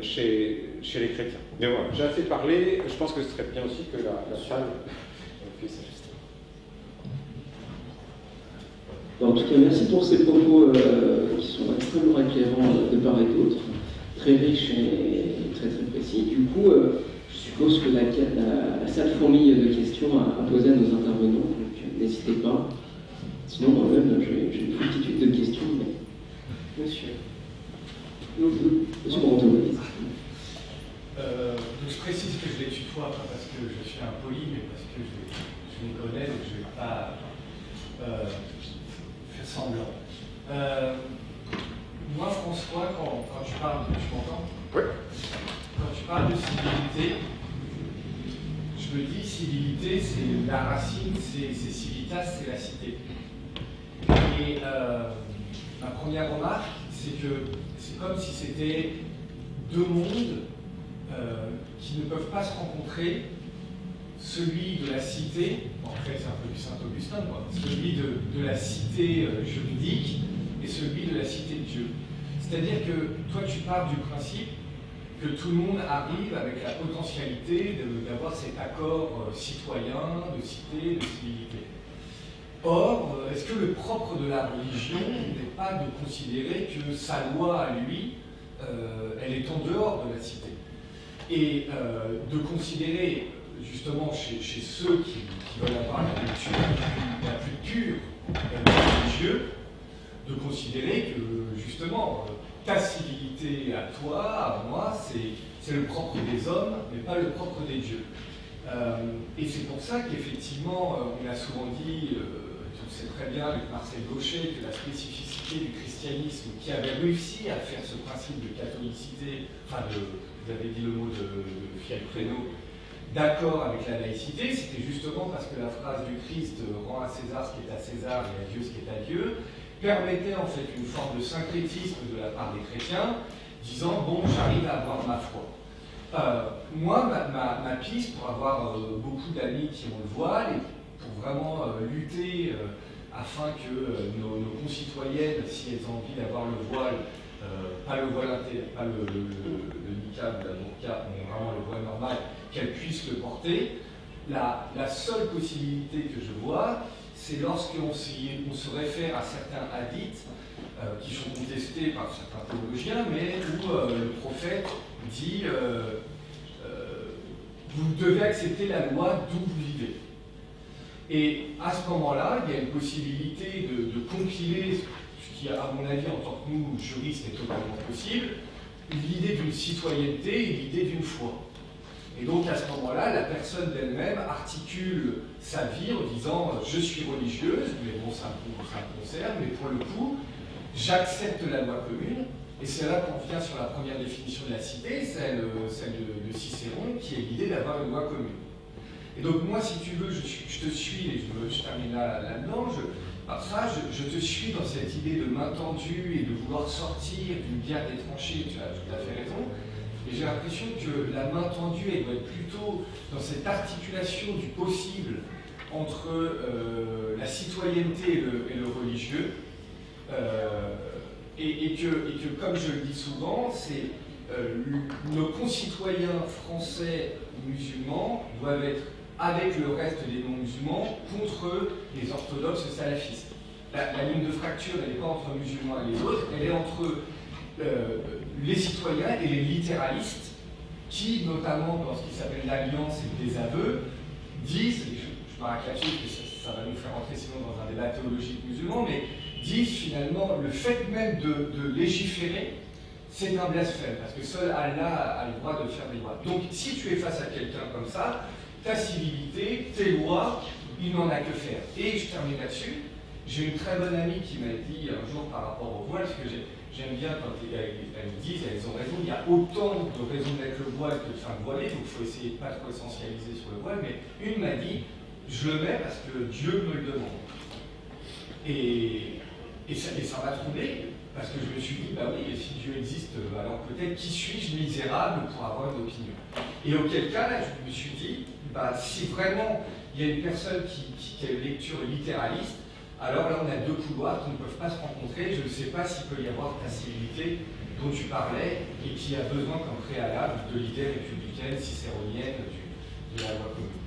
chez les chrétiens. Mais voilà, j'ai assez parlé, je pense que ce serait bien aussi que la salle puisse ajuster. En tout cas, merci pour ces propos qui sont extrêmement éclairants de part et d'autre, très riches et très très précis. Du coup, je suppose que la salle fourmille de questions à poser à nos intervenants, donc n'hésitez pas. Sinon, moi-même, j'ai une multitude de questions, mais monsieur. Monsieur Moranteau. Donc je précise que je les tutoie, pas parce que je suis impoli, mais parce que je les connais, donc je ne vais pas faire semblant. Moi, François, quand tu parles de... Tu m'entends? Oui. Quand tu parles de civilité, je me dis civilité, c'est la racine, c'est civitas, c'est la cité. Et ma première remarque, c'est que c'est comme si c'était deux mondes qui ne peuvent pas se rencontrer, celui de la cité, en fait c'est un peu du Saint-Augustin, celui de la cité juridique et celui de la cité de Dieu. C'est-à-dire que toi tu pars du principe que tout le monde arrive avec la potentialité d'avoir cet accord citoyen, de cité, de civilité. Or, est-ce que le propre de la religion n'est pas de considérer que sa loi à lui, elle est en dehors de la cité? Et de considérer, justement, chez ceux qui veulent avoir la culture la plus pure religieux, de considérer que, justement, ta civilité à toi, à moi, c'est le propre des hommes, mais pas le propre des dieux. Et c'est pour ça qu'effectivement, on a souvent dit, on sait très bien avec Marcel Gauchet, que la spécificité du christianisme, qui avait réussi à faire ce principe de catholicité, enfin vous avez dit le mot de Fiel-Prénaud, d'accord avec la laïcité, c'était justement parce que la phrase du Christ « rend à César ce qui est à César et à Dieu ce qui est à Dieu » permettait en fait une forme de syncrétisme de la part des chrétiens, disant « bon, j'arrive à avoir ma foi ». Moi, ma piste, pour avoir beaucoup d'amis qui ont le voile, et pour vraiment lutter afin que nos concitoyennes, si elles ont envie d'avoir le voile, pas le voile intérieur, pas le niqab, la burqa, mais vraiment le voile normal, qu'elles puissent le porter. La seule possibilité que je vois, c'est lorsqu'on se réfère à certains hadiths qui sont contestés par certains théologiens, mais où le prophète dit vous devez accepter la loi d'où vous vivez. Et à ce moment-là, il y a une possibilité de compiler ce qui, à mon avis, en tant que nous, juristes, est totalement possible, l'idée d'une citoyenneté et l'idée d'une foi. Et donc, à ce moment-là, la personne d'elle-même articule sa vie en disant « je suis religieuse, mais bon, ça me concerne, mais pour le coup, j'accepte la loi commune ». Et c'est là qu'on vient sur la première définition de la cité, celle de Cicéron, qui est l'idée d'avoir une loi commune. Et donc moi, si tu veux, je te suis, et je termine là-dedans, je te suis dans cette idée de main tendue et de vouloir sortir d'une guerre des tranchées, tu as tout à fait raison, et j'ai l'impression que la main tendue, elle doit être plutôt dans cette articulation du possible entre la citoyenneté et le religieux, et que, comme je le dis souvent, c'est nos concitoyens français musulmans doivent être avec le reste des non-musulmans contre les orthodoxes salafistes. La ligne de fracture, elle n'est pas entre musulmans et les autres, elle est entre les citoyens et les littéralistes qui, notamment dans ce qui s'appelle l'alliance et le désaveu, disent, et je m'arrête là-dessus parce que ça va nous faire entrer sinon dans un débat théologique musulman, mais disent finalement le fait même de légiférer, c'est un blasphème, parce que seul Allah a le droit de faire des lois. Donc si tu es face à quelqu'un comme ça, ta civilité, tes lois, il n'en a que faire. Et je termine là-dessus, j'ai une très bonne amie qui m'a dit un jour par rapport au voile, parce que j'aime bien quand elles me disent, elles ont raison, il y a autant de raisons de mettre le voile que de faire le voilé, donc il faut essayer de pas trop essentialiser sur le voile, mais une m'a dit, je le mets parce que Dieu me le demande. Et ça m'a troublé, parce que je me suis dit, bah oui, si Dieu existe, alors peut-être qui suis-je misérable pour avoir une opinion. Et auquel cas, là, je me suis dit, bah, si vraiment il y a une personne qui a une lecture littéraliste, alors là on a deux couloirs qui ne peuvent pas se rencontrer. Je ne sais pas s'il peut y avoir ta civilité dont tu parlais et qui a besoin comme préalable de l'idée républicaine, cicéronienne de la loi commune.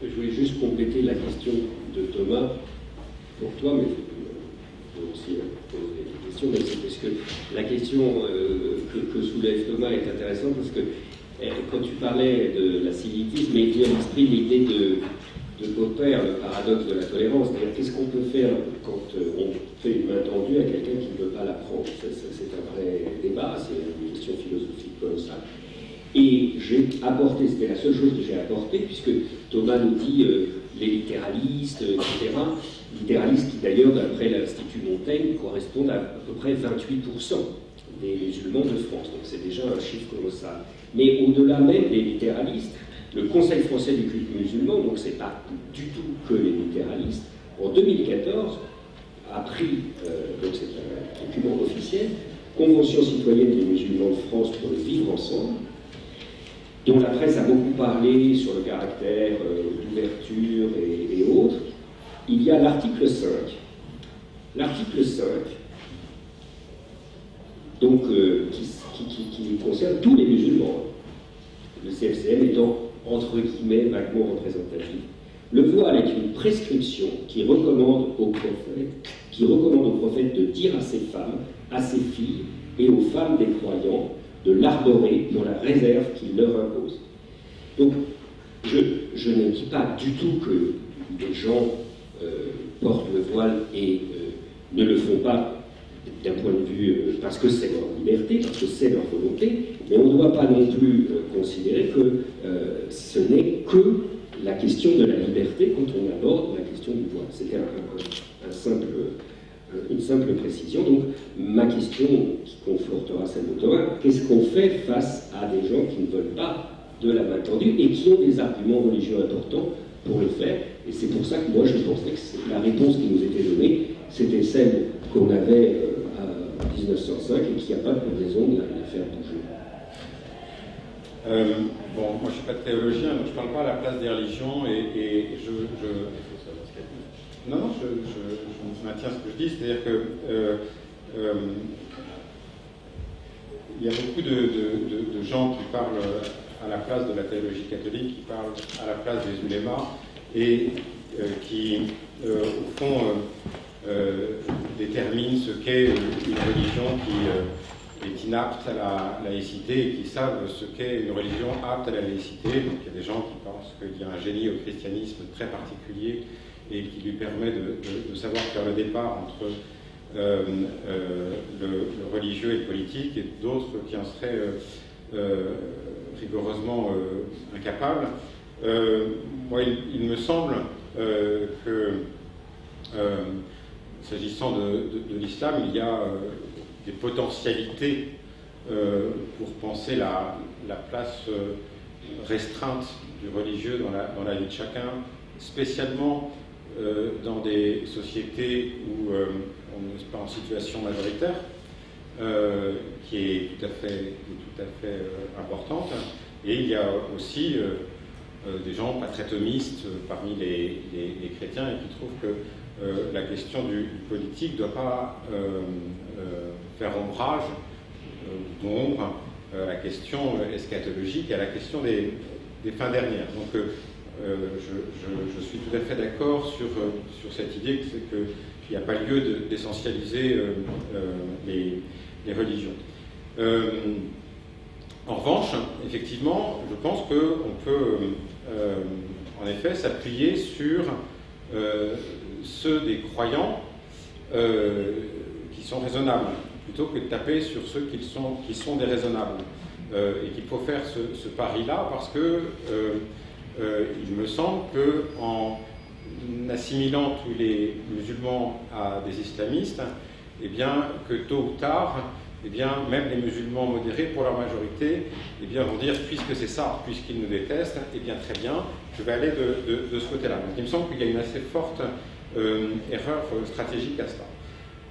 Je voulais juste compléter la question de Thomas pour toi, mais je peux aussi poser des questions, mais c'est parce que la question que soulève Thomas est intéressante parce que quand tu parlais de la civilisme, il vient à l'esprit l'idée de Popper, le paradoxe de la tolérance, c'est-à-dire qu'est-ce qu'on peut faire quand on fait une main tendue à quelqu'un qui ne veut pas la prendre. C'est un vrai débat, c'est une question philosophique comme ça. Et j'ai apporté, c'était la seule chose que j'ai apportée, puisque Thomas nous dit les littéralistes, etc. Littéralistes qui d'ailleurs, d'après l'Institut Montaigne, correspondent à peu près 28% des musulmans de France. Donc c'est déjà un chiffre colossal. Mais au-delà même des littéralistes, le Conseil français du culte musulman, donc c'est pas du tout que les littéralistes, en 2014 a pris, donc c'est un document officiel, Convention citoyenne des musulmans de France pour le vivre ensemble, dont la presse a beaucoup parlé sur le caractère d'ouverture et autres. Il y a l'article 5. L'article 5, donc, qui concerne tous les musulmans, le CFCM étant entre guillemets vaguement représentatif. Le voile est une prescription qui recommande au prophète de dire à ses femmes, à ses filles et aux femmes des croyants de l'arborer dans la réserve qu'il leur impose. Donc, je ne dis pas du tout que les gens portent le voile et ne le font pas d'un point de vue parce que c'est leur liberté, parce que c'est leur volonté, mais on ne doit pas non plus considérer que ce n'est que la question de la liberté quand on aborde la question du voile. C'était une simple précision. Donc, ma question, qui confortera celle de Thomas, qu'est-ce qu'on fait face à des gens qui ne veulent pas de la main tendue et qui ont des arguments religieux importants pour le faire? Et c'est pour ça que moi, je pensais que la réponse qui nous était donnée, c'était celle qu'on avait à 1905 et qu'il n'y a pas de raison de la faire bouger. Bon, moi je ne suis pas théologien, donc je ne parle pas à la place des religions et non, je maintiens ce que je dis, c'est-à-dire que il y a beaucoup de gens qui parlent à la place de la théologie catholique, qui parlent à la place des ulémas et qui, au fond, déterminent ce qu'est une religion qui est inapte à la laïcité et qui savent ce qu'est une religion apte à la laïcité. Donc il y a des gens qui pensent qu'il y a un génie au christianisme très particulier et qui lui permet de savoir faire le départ entre le religieux et le politique, et d'autres qui en seraient rigoureusement incapables. Moi, il me semble que, s'agissant de l'islam, il y a des potentialités pour penser la place restreinte du religieux dans la vie de chacun, spécialement dans des sociétés où on n'est pas en situation majoritaire, qui est tout à fait importante. Et il y a aussi des gens pas très thomistes parmi les chrétiens et qui trouvent que la question du politique ne doit pas faire ombrage d'ombre à la question eschatologique et à la question des fins dernières. Donc je suis tout à fait d'accord sur cette idée qu'il n'y a pas lieu d'essentialiser les religions. En revanche, effectivement, je pense qu'on peut en effet s'appuyer sur ceux des croyants qui sont raisonnables, plutôt que de taper sur ceux qui sont déraisonnables. Et qu'il faut faire ce pari-là parce que il me semble qu'en assimilant tous les musulmans à des islamistes, eh bien, que tôt ou tard, eh bien, même les musulmans modérés, pour leur majorité, eh bien, vont dire, puisque c'est ça, puisqu'ils nous détestent, eh bien, très bien, je vais aller de ce côté-là. Donc, il me semble qu'il y a une assez forte erreur stratégique à cela.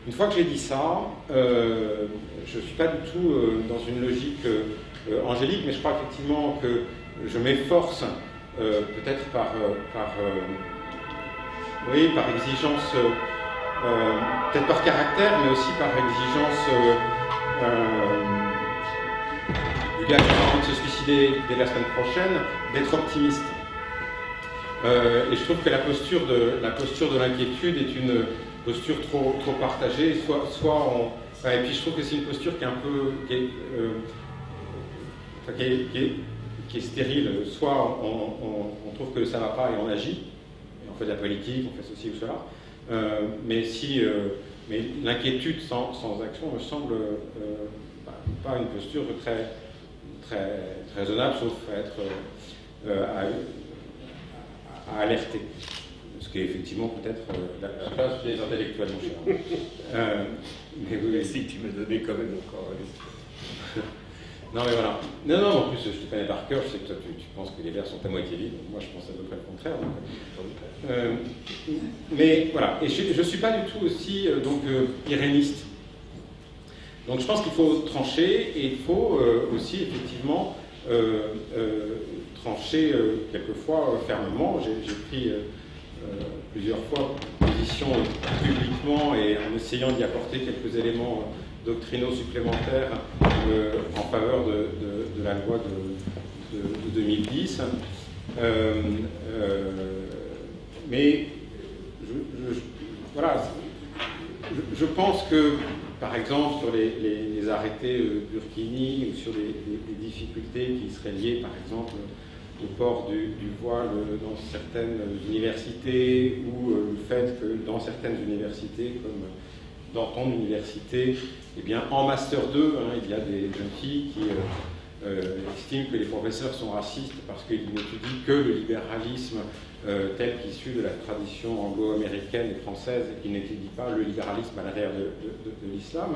Une fois que j'ai dit ça, je ne suis pas du tout dans une logique angélique, mais je crois effectivement que je m'efforce peut-être par exigence, peut-être par caractère, mais aussi par exigence du gars qui a envie de se suicider dès la semaine prochaine, d'être optimiste. Et je trouve que la posture de l'inquiétude est une posture trop partagée, et puis je trouve que c'est une posture qui est un peu qui est stérile. Soit on trouve que ça ne va pas et on agit, et on fait de la politique, on fait ceci ou cela, mais l'inquiétude sans action me semble pas une posture très raisonnable, sauf à être à alerter. Ce qui est effectivement peut-être la place des intellectuels, mon cher. Mais oui, merci, tu m'as donné quand même encore. Non, mais voilà. Non, en plus, je te connais par cœur, je sais que toi, tu penses que les verres sont à moitié vides. Moi, je pense à peu près le contraire. Mais voilà. Et je ne suis pas du tout aussi iréniste. Donc, je pense qu'il faut trancher et il faut aussi, effectivement, trancher quelquefois fermement. J'ai pris plusieurs fois position publiquement et en essayant d'y apporter quelques éléments doctrinaux supplémentaires en faveur de la loi de 2010. Mais je pense que, par exemple, sur les arrêtés Burkini ou sur les difficultés qui seraient liées, par exemple, au port du voile dans certaines universités ou le fait que dans certaines universités, comme dans ton université, eh bien, en Master 2, il y a des jeunes filles qui estiment que les professeurs sont racistes parce qu'ils n'étudient que le libéralisme tel qu'issu de la tradition anglo-américaine et française et qu'ils n'étudient pas le libéralisme à l'arrière de l'islam.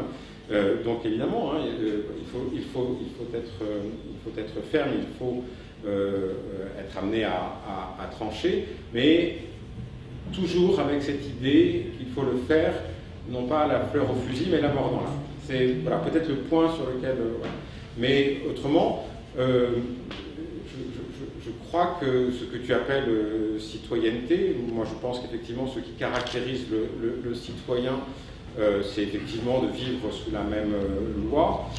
Donc évidemment, il faut être ferme, il faut être amené à trancher, mais toujours avec cette idée qu'il faut le faire non pas la fleur au fusil, mais la mort dans l'âme. C'est peut-être le point sur lequel... Mais autrement, je crois que ce que tu appelles citoyenneté, moi je pense qu'effectivement ce qui caractérise le citoyen, c'est effectivement de vivre sous la même loi,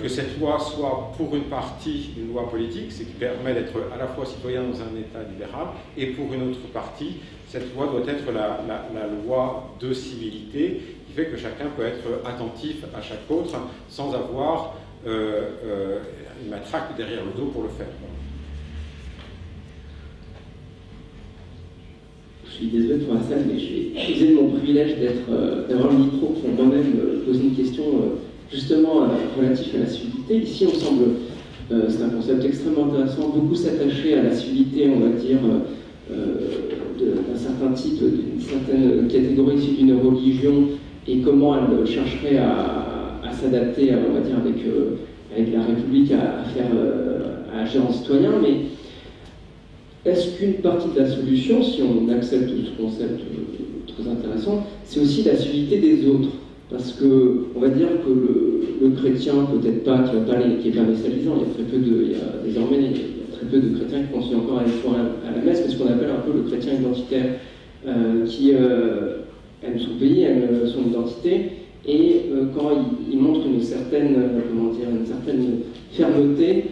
que cette loi soit pour une partie une loi politique, ce qui permet d'être à la fois citoyen dans un État libéral, et pour une autre partie, cette loi doit être la loi de civilité, qui fait que chacun peut être attentif à chaque autre sans avoir une matraque derrière le dos pour le faire. Je suis désolé de faire ça, mais je vais user de mon privilège d'avoir le micro pour moi-même poser une question justement relative à la civilité. Ici, on semble, c'est un concept extrêmement intéressant, beaucoup s'attacher à la civilité, on va dire, d'un certain type, d'une certaine catégorie issue d'une religion, et comment elle chercherait à s'adapter, on va dire, avec la République, à agir en citoyen. Mais est-ce qu'une partie de la solution, si on accepte ce concept très intéressant, c'est aussi la civilité des autres? Parce que, on va dire que le chrétien, peut-être pas, qui n'est pas messalisant, désormais, il y a très peu de chrétiens qui continuent encore à aller à la messe, mais ce qu'on appelle un peu le chrétien identitaire, qui aime son pays, aime son identité, et quand il montre une certaine fermeté,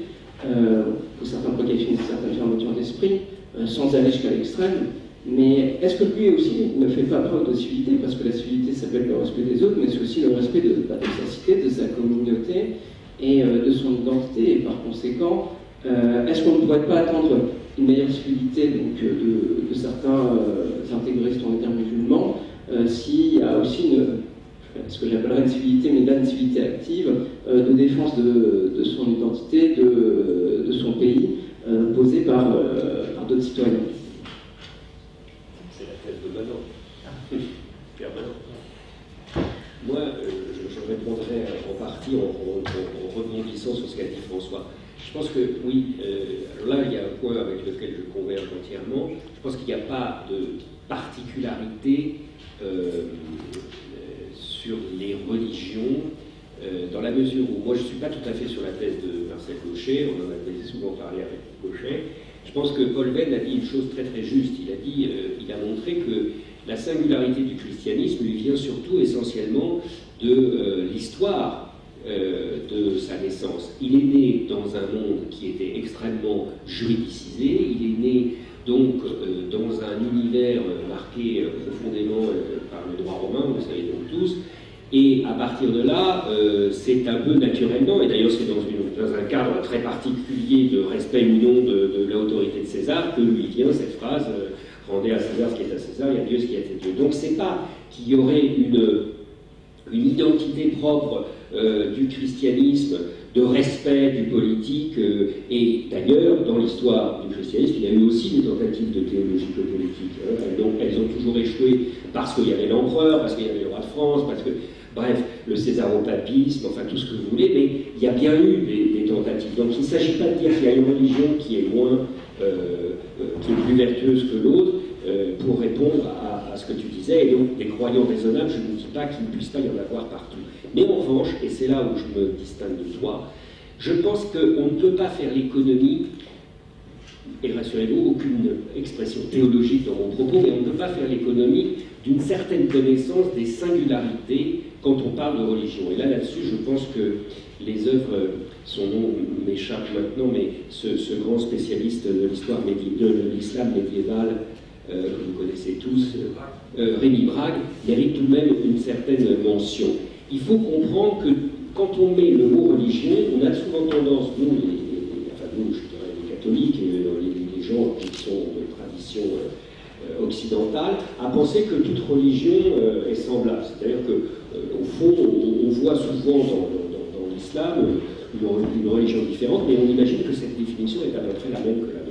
pour certains peut qualifier une certaine fermeture d'esprit, sans aller jusqu'à l'extrême, mais est-ce que lui aussi ne fait pas preuve de civilité? Parce que la civilité s'appelle le respect des autres, mais c'est aussi le respect de sa cité, de sa communauté et de son identité, et par conséquent, est-ce qu'on ne pourrait pas attendre une meilleure civilité donc, de certains intégristes, on va dire musulmans, s'il y a aussi ce que j'appellerais une civilité, mais là une civilité active, de défense de son identité, de son pays, posée par d'autres citoyens? C'est la thèse de Manon. Pierre Manon. Moi, je répondrai en partie en rebondissant sur ce qu'a dit François. Je pense que, oui, alors là, il y a un point avec lequel je converge entièrement. Je pense qu'il n'y a pas de particularité sur les religions, dans la mesure où, moi je ne suis pas tout à fait sur la thèse de Marcel Gauchet, on en a souvent parlé avec Gauchet, Je pense que Paul Venn a dit une chose très très juste. Il a montré que la singularité du christianisme lui vient surtout essentiellement de l'histoire de sa naissance. Il est né dans un monde qui était extrêmement juridicisé, il est né donc dans un univers marqué profondément par le droit romain, vous le savez donc tous, et à partir de là, c'est un peu naturellement, et d'ailleurs c'est dans un cadre très particulier de respect ou non de l'autorité de César, que lui vient cette phrase « Rendez à César ce qui est à César, et à Dieu ce qui est à Dieu ». Donc c'est pas qu'il y aurait une identité propre du christianisme, de respect du politique, et d'ailleurs, dans l'histoire du christianisme, il y a eu aussi des tentatives de théologico-politique. Elles ont toujours échoué parce qu'il y avait l'empereur, parce qu'il y avait le roi de France, parce que, bref, le césaropapisme, enfin tout ce que vous voulez, mais il y a bien eu des tentatives. Donc il ne s'agit pas de dire qu'il y a une religion qui est qui est plus vertueuse que l'autre, pour répondre à ce que tu disais, et donc des croyants raisonnables, je ne dis pas qu'il ne puisse pas y en avoir partout. Mais en revanche, et c'est là où je me distingue de toi, je pense qu'on ne peut pas faire l'économie, et rassurez-vous, aucune expression théologique dans mon propos, mais on ne peut pas faire l'économie d'une certaine connaissance des singularités quand on parle de religion. Et là-dessus, je pense que les œuvres, son nom m'échappe maintenant, mais ce grand spécialiste de l'histoire de l'islam médiéval, que vous connaissez tous, Rémi Brague, mérite tout de même une certaine mention. Il faut comprendre que quand on met le mot religion, on a souvent tendance, nous, je dirais les catholiques et les gens qui sont de tradition occidentale, à penser que toute religion est semblable. C'est-à-dire qu'au fond, on voit souvent dans l'islam une religion différente, mais on imagine que cette définition est à peu près la même que la nôtre.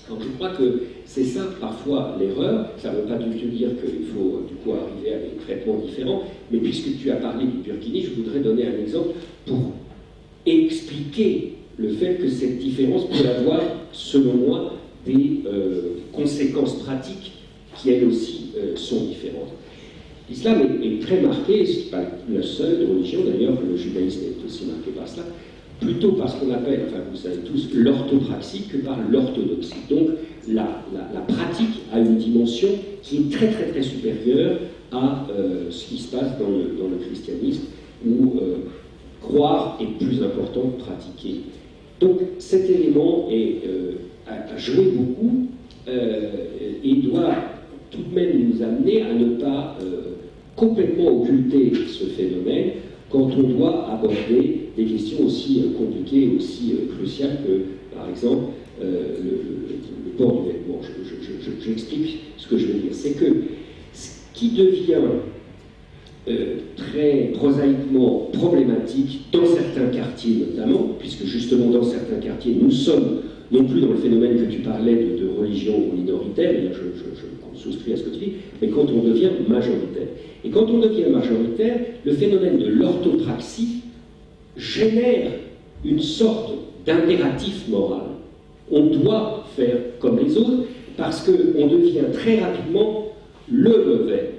Donc je crois que c'est ça, parfois, l'erreur. Ça ne veut pas du tout dire qu'il faut, du coup, arriver à des traitements différents, mais puisque tu as parlé du Burkini, je voudrais donner un exemple pour expliquer le fait que cette différence peut avoir, selon moi, des conséquences pratiques qui, elles aussi, sont différentes. L'islam est très marqué, ce n'est pas la seule religion, d'ailleurs, le judaïsme est aussi marqué par cela, plutôt par ce qu'on appelle, enfin vous savez tous, l'orthopraxie que par l'orthodoxie. Donc la pratique a une dimension qui est très très très supérieure à ce qui se passe dans le christianisme, où croire est plus important que pratiquer. Donc cet élément a joué beaucoup et doit tout de même nous amener à ne pas complètement occulter ce phénomène quand on doit aborder des questions aussi compliquées, aussi cruciales que, par exemple, le port du vêtement. J'explique ce que je veux dire. C'est que ce qui devient très prosaïquement problématique dans certains quartiers notamment, puisque justement dans certains quartiers nous sommes non plus dans le phénomène que tu parlais de religion minoritaire, je souscris à ce que tu dis, mais quand on devient majoritaire. Et quand on devient majoritaire, le phénomène de l'orthopraxie génère une sorte d'impératif moral. On doit faire comme les autres parce qu'on devient très rapidement le mauvais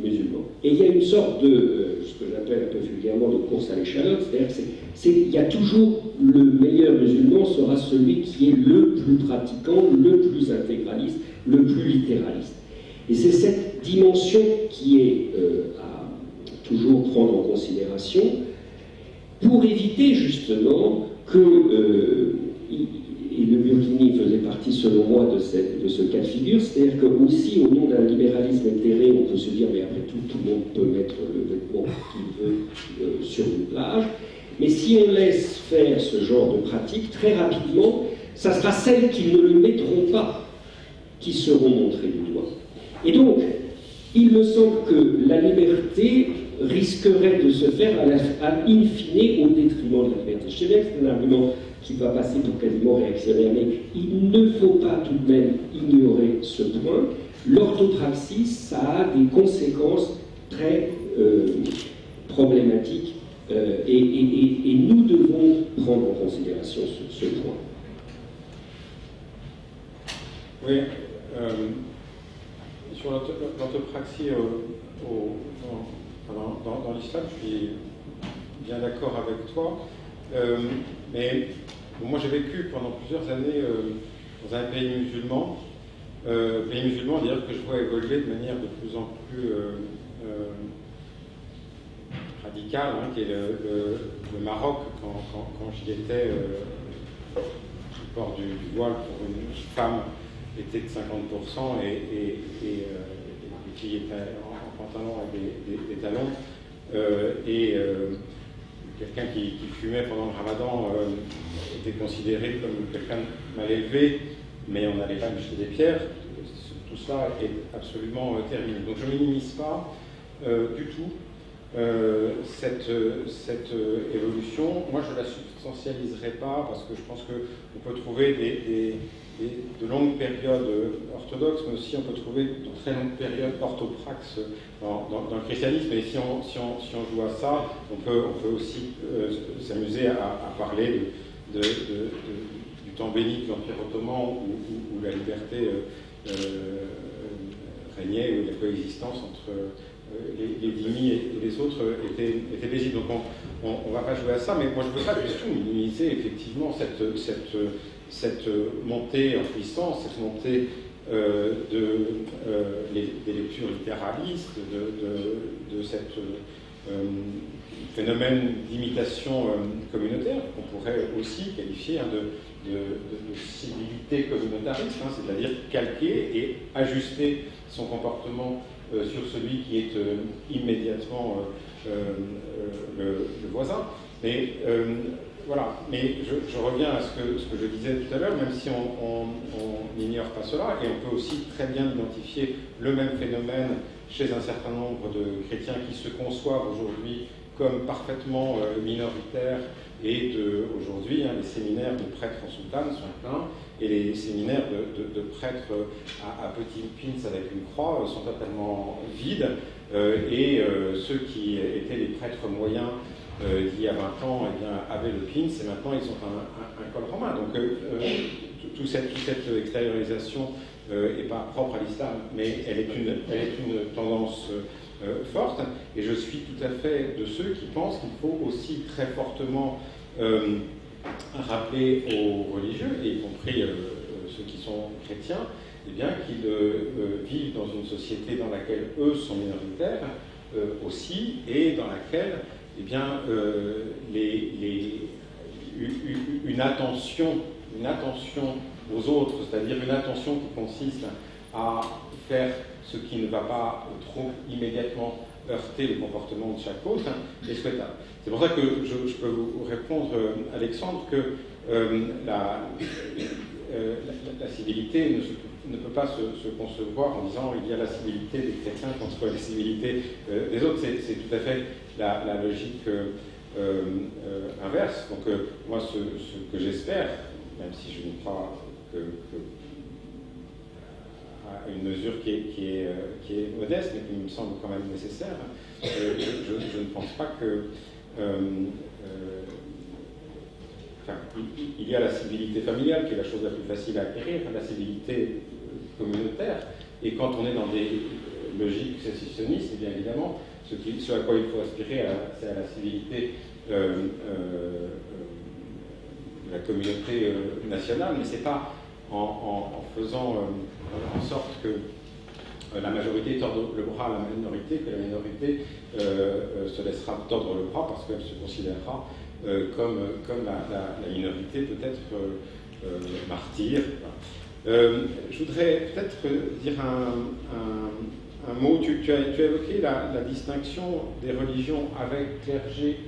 musulman. Et il y a une sorte de, ce que j'appelle un peu vulgairement, de course à l'échalote, c'est-à-dire qu'il y a toujours le meilleur musulman sera celui qui est le plus pratiquant, le plus intégraliste, le plus littéraliste. Et c'est cette dimension qui est à toujours prendre en considération pour éviter justement que, et le Burkini faisait partie selon moi de ce cas de figure, c'est-à-dire que aussi au nom d'un libéralisme éthéré, on peut se dire mais après tout le monde peut mettre le vêtement qu'il veut sur une plage, mais si on laisse faire ce genre de pratique, très rapidement, ça sera celles qui ne le mettront pas qui seront montrées du doigt. Et donc, il me semble que la liberté risquerait de se faire à in fine au détriment de la liberté. Je sais bien que c'est un argument qui va passer pour quasiment réactionnaire, mais il ne faut pas tout de même ignorer ce point. L'orthopraxie, ça a des conséquences très problématiques et nous devons prendre en considération ce point. Oui. Sur l'orthopraxie dans l'islam, je suis bien d'accord avec toi. Mais bon, moi j'ai vécu pendant plusieurs années dans un pays musulman. Pays musulman, d'ailleurs, que je vois évoluer de manière de plus en plus radicale, hein, qui est le Maroc. Quand j'y étais, le port du voile pour une femme était de 50% et les filles étaient en pantalon avec des talons. Quelqu'un qui fumait pendant le ramadan était considéré comme quelqu'un mal élevé, mais on n'allait pas lui jeter des pierres. Tout cela est absolument terminé. Donc je ne minimise pas du tout cette évolution. Moi, je ne la substantialiserai pas parce que je pense qu'on peut trouver de longues périodes orthodoxes, mais aussi on peut trouver de très longues périodes orthopraxes dans le christianisme. Et si on joue à ça, on peut aussi s'amuser à parler du temps béni de l'Empire ottoman où la liberté régnait, où la coexistence entre les dhimmis et les autres était paisible. Donc on ne va pas jouer à ça, mais moi je ne veux pas du tout minimiser effectivement cette montée en puissance, cette montée des lectures littéralistes, de cette phénomène d'imitation communautaire qu'on pourrait aussi qualifier de civilité communautariste, hein, c'est-à-dire calquer et ajuster son comportement sur celui qui est immédiatement le voisin. Mais voilà, mais je reviens à ce que je disais tout à l'heure, même si on n'ignore pas cela, et on peut aussi très bien identifier le même phénomène chez un certain nombre de chrétiens qui se conçoivent aujourd'hui comme parfaitement minoritaires, et aujourd'hui, hein, les séminaires de prêtres en soutane sont pleins, et les séminaires de prêtres à petits pins avec une croix sont totalement vides, et ceux qui étaient les prêtres moyens il y a 20 ans, eh bien, avaient le pins, et maintenant ils ont un col romain. Donc toute cette extériorisation n'est pas propre à l'islam, mais elle est une tendance forte, et je suis tout à fait de ceux qui pensent qu'il faut aussi très fortement rappeler aux religieux, et y compris ceux qui sont chrétiens, eh bien, qu'ils vivent dans une société dans laquelle eux sont minoritaires aussi, et dans laquelle eh bien, une attention aux autres, c'est-à-dire une attention qui consiste à faire ce qui ne va pas trop immédiatement heurter le comportement de chaque autre, est souhaitable. C'est pour ça que je peux vous répondre, Alexandre, que la civilité ne peut pas se concevoir en disant il y a la civilité des chrétiens contre la civilité des autres. C'est tout à fait la logique inverse. Donc moi, ce que j'espère, même si je ne crois que à une mesure qui est modeste, mais qui me semble quand même nécessaire, je ne pense pas que... il y a la civilité familiale, qui est la chose la plus facile à acquérir, la civilité communautaire, et quand on est dans des logiques sécessionnistes, bien évidemment, ce à quoi il faut aspirer, c'est à la civilité de la communauté nationale, mais c'est pas en faisant en sorte que la majorité tord le bras à la minorité, que la minorité se laissera tordre le bras parce qu'elle se considérera comme la minorité peut-être martyre. Je voudrais peut-être dire un mot. Tu as évoqué la distinction des religions avec clergé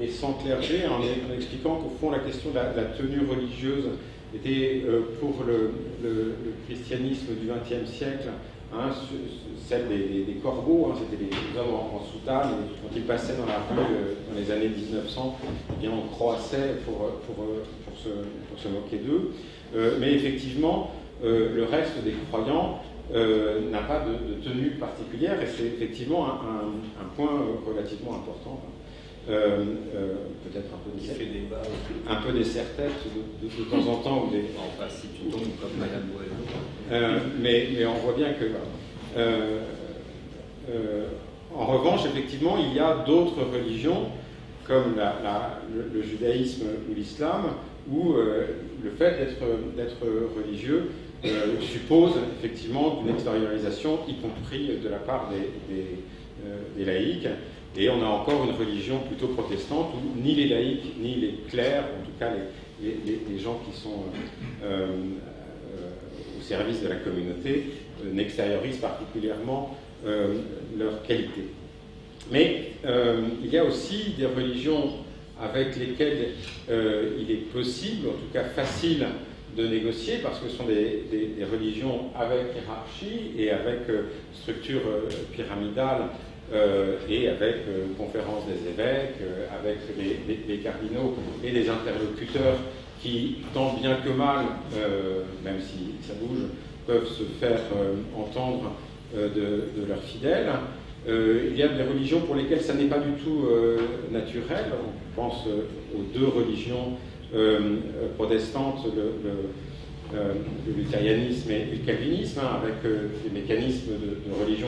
et sans clergé, en expliquant qu'au fond la question de la tenue religieuse était pour le christianisme du XXe siècle, hein, celle des corbeaux, hein, c'était des hommes en soutane, et quand ils passaient dans la rue dans les années 1900, eh bien, on croissait pour se moquer d'eux. Mais effectivement, le reste des croyants n'a pas de tenue particulière, et c'est effectivement un point relativement important. Peut-être un peu des serre-têtes de temps en temps, ou des... Enfin, si tu tombes comme Madame Boileau. Mais on voit bien que... en revanche, effectivement, il y a d'autres religions, comme le judaïsme ou l'islam, où le fait d'être religieux suppose effectivement une extériorisation, y compris de la part des laïcs. Et on a encore une religion plutôt protestante où ni les laïcs, ni les clercs, en tout cas les gens qui sont au service de la communauté, n'extériorisent particulièrement leur qualité. Mais il y a aussi des religions avec lesquelles il est possible, en tout cas facile, de négocier, parce que ce sont des religions avec hiérarchie et avec structure pyramidale et avec conférence des évêques, avec les cardinaux et les interlocuteurs qui, tant bien que mal, même si ça bouge, peuvent se faire entendre de leurs fidèles. Il y a des religions pour lesquelles ça n'est pas du tout naturel. On pense aux deux religions protestantes, le luthérianisme et le calvinisme, hein, avec des mécanismes de religion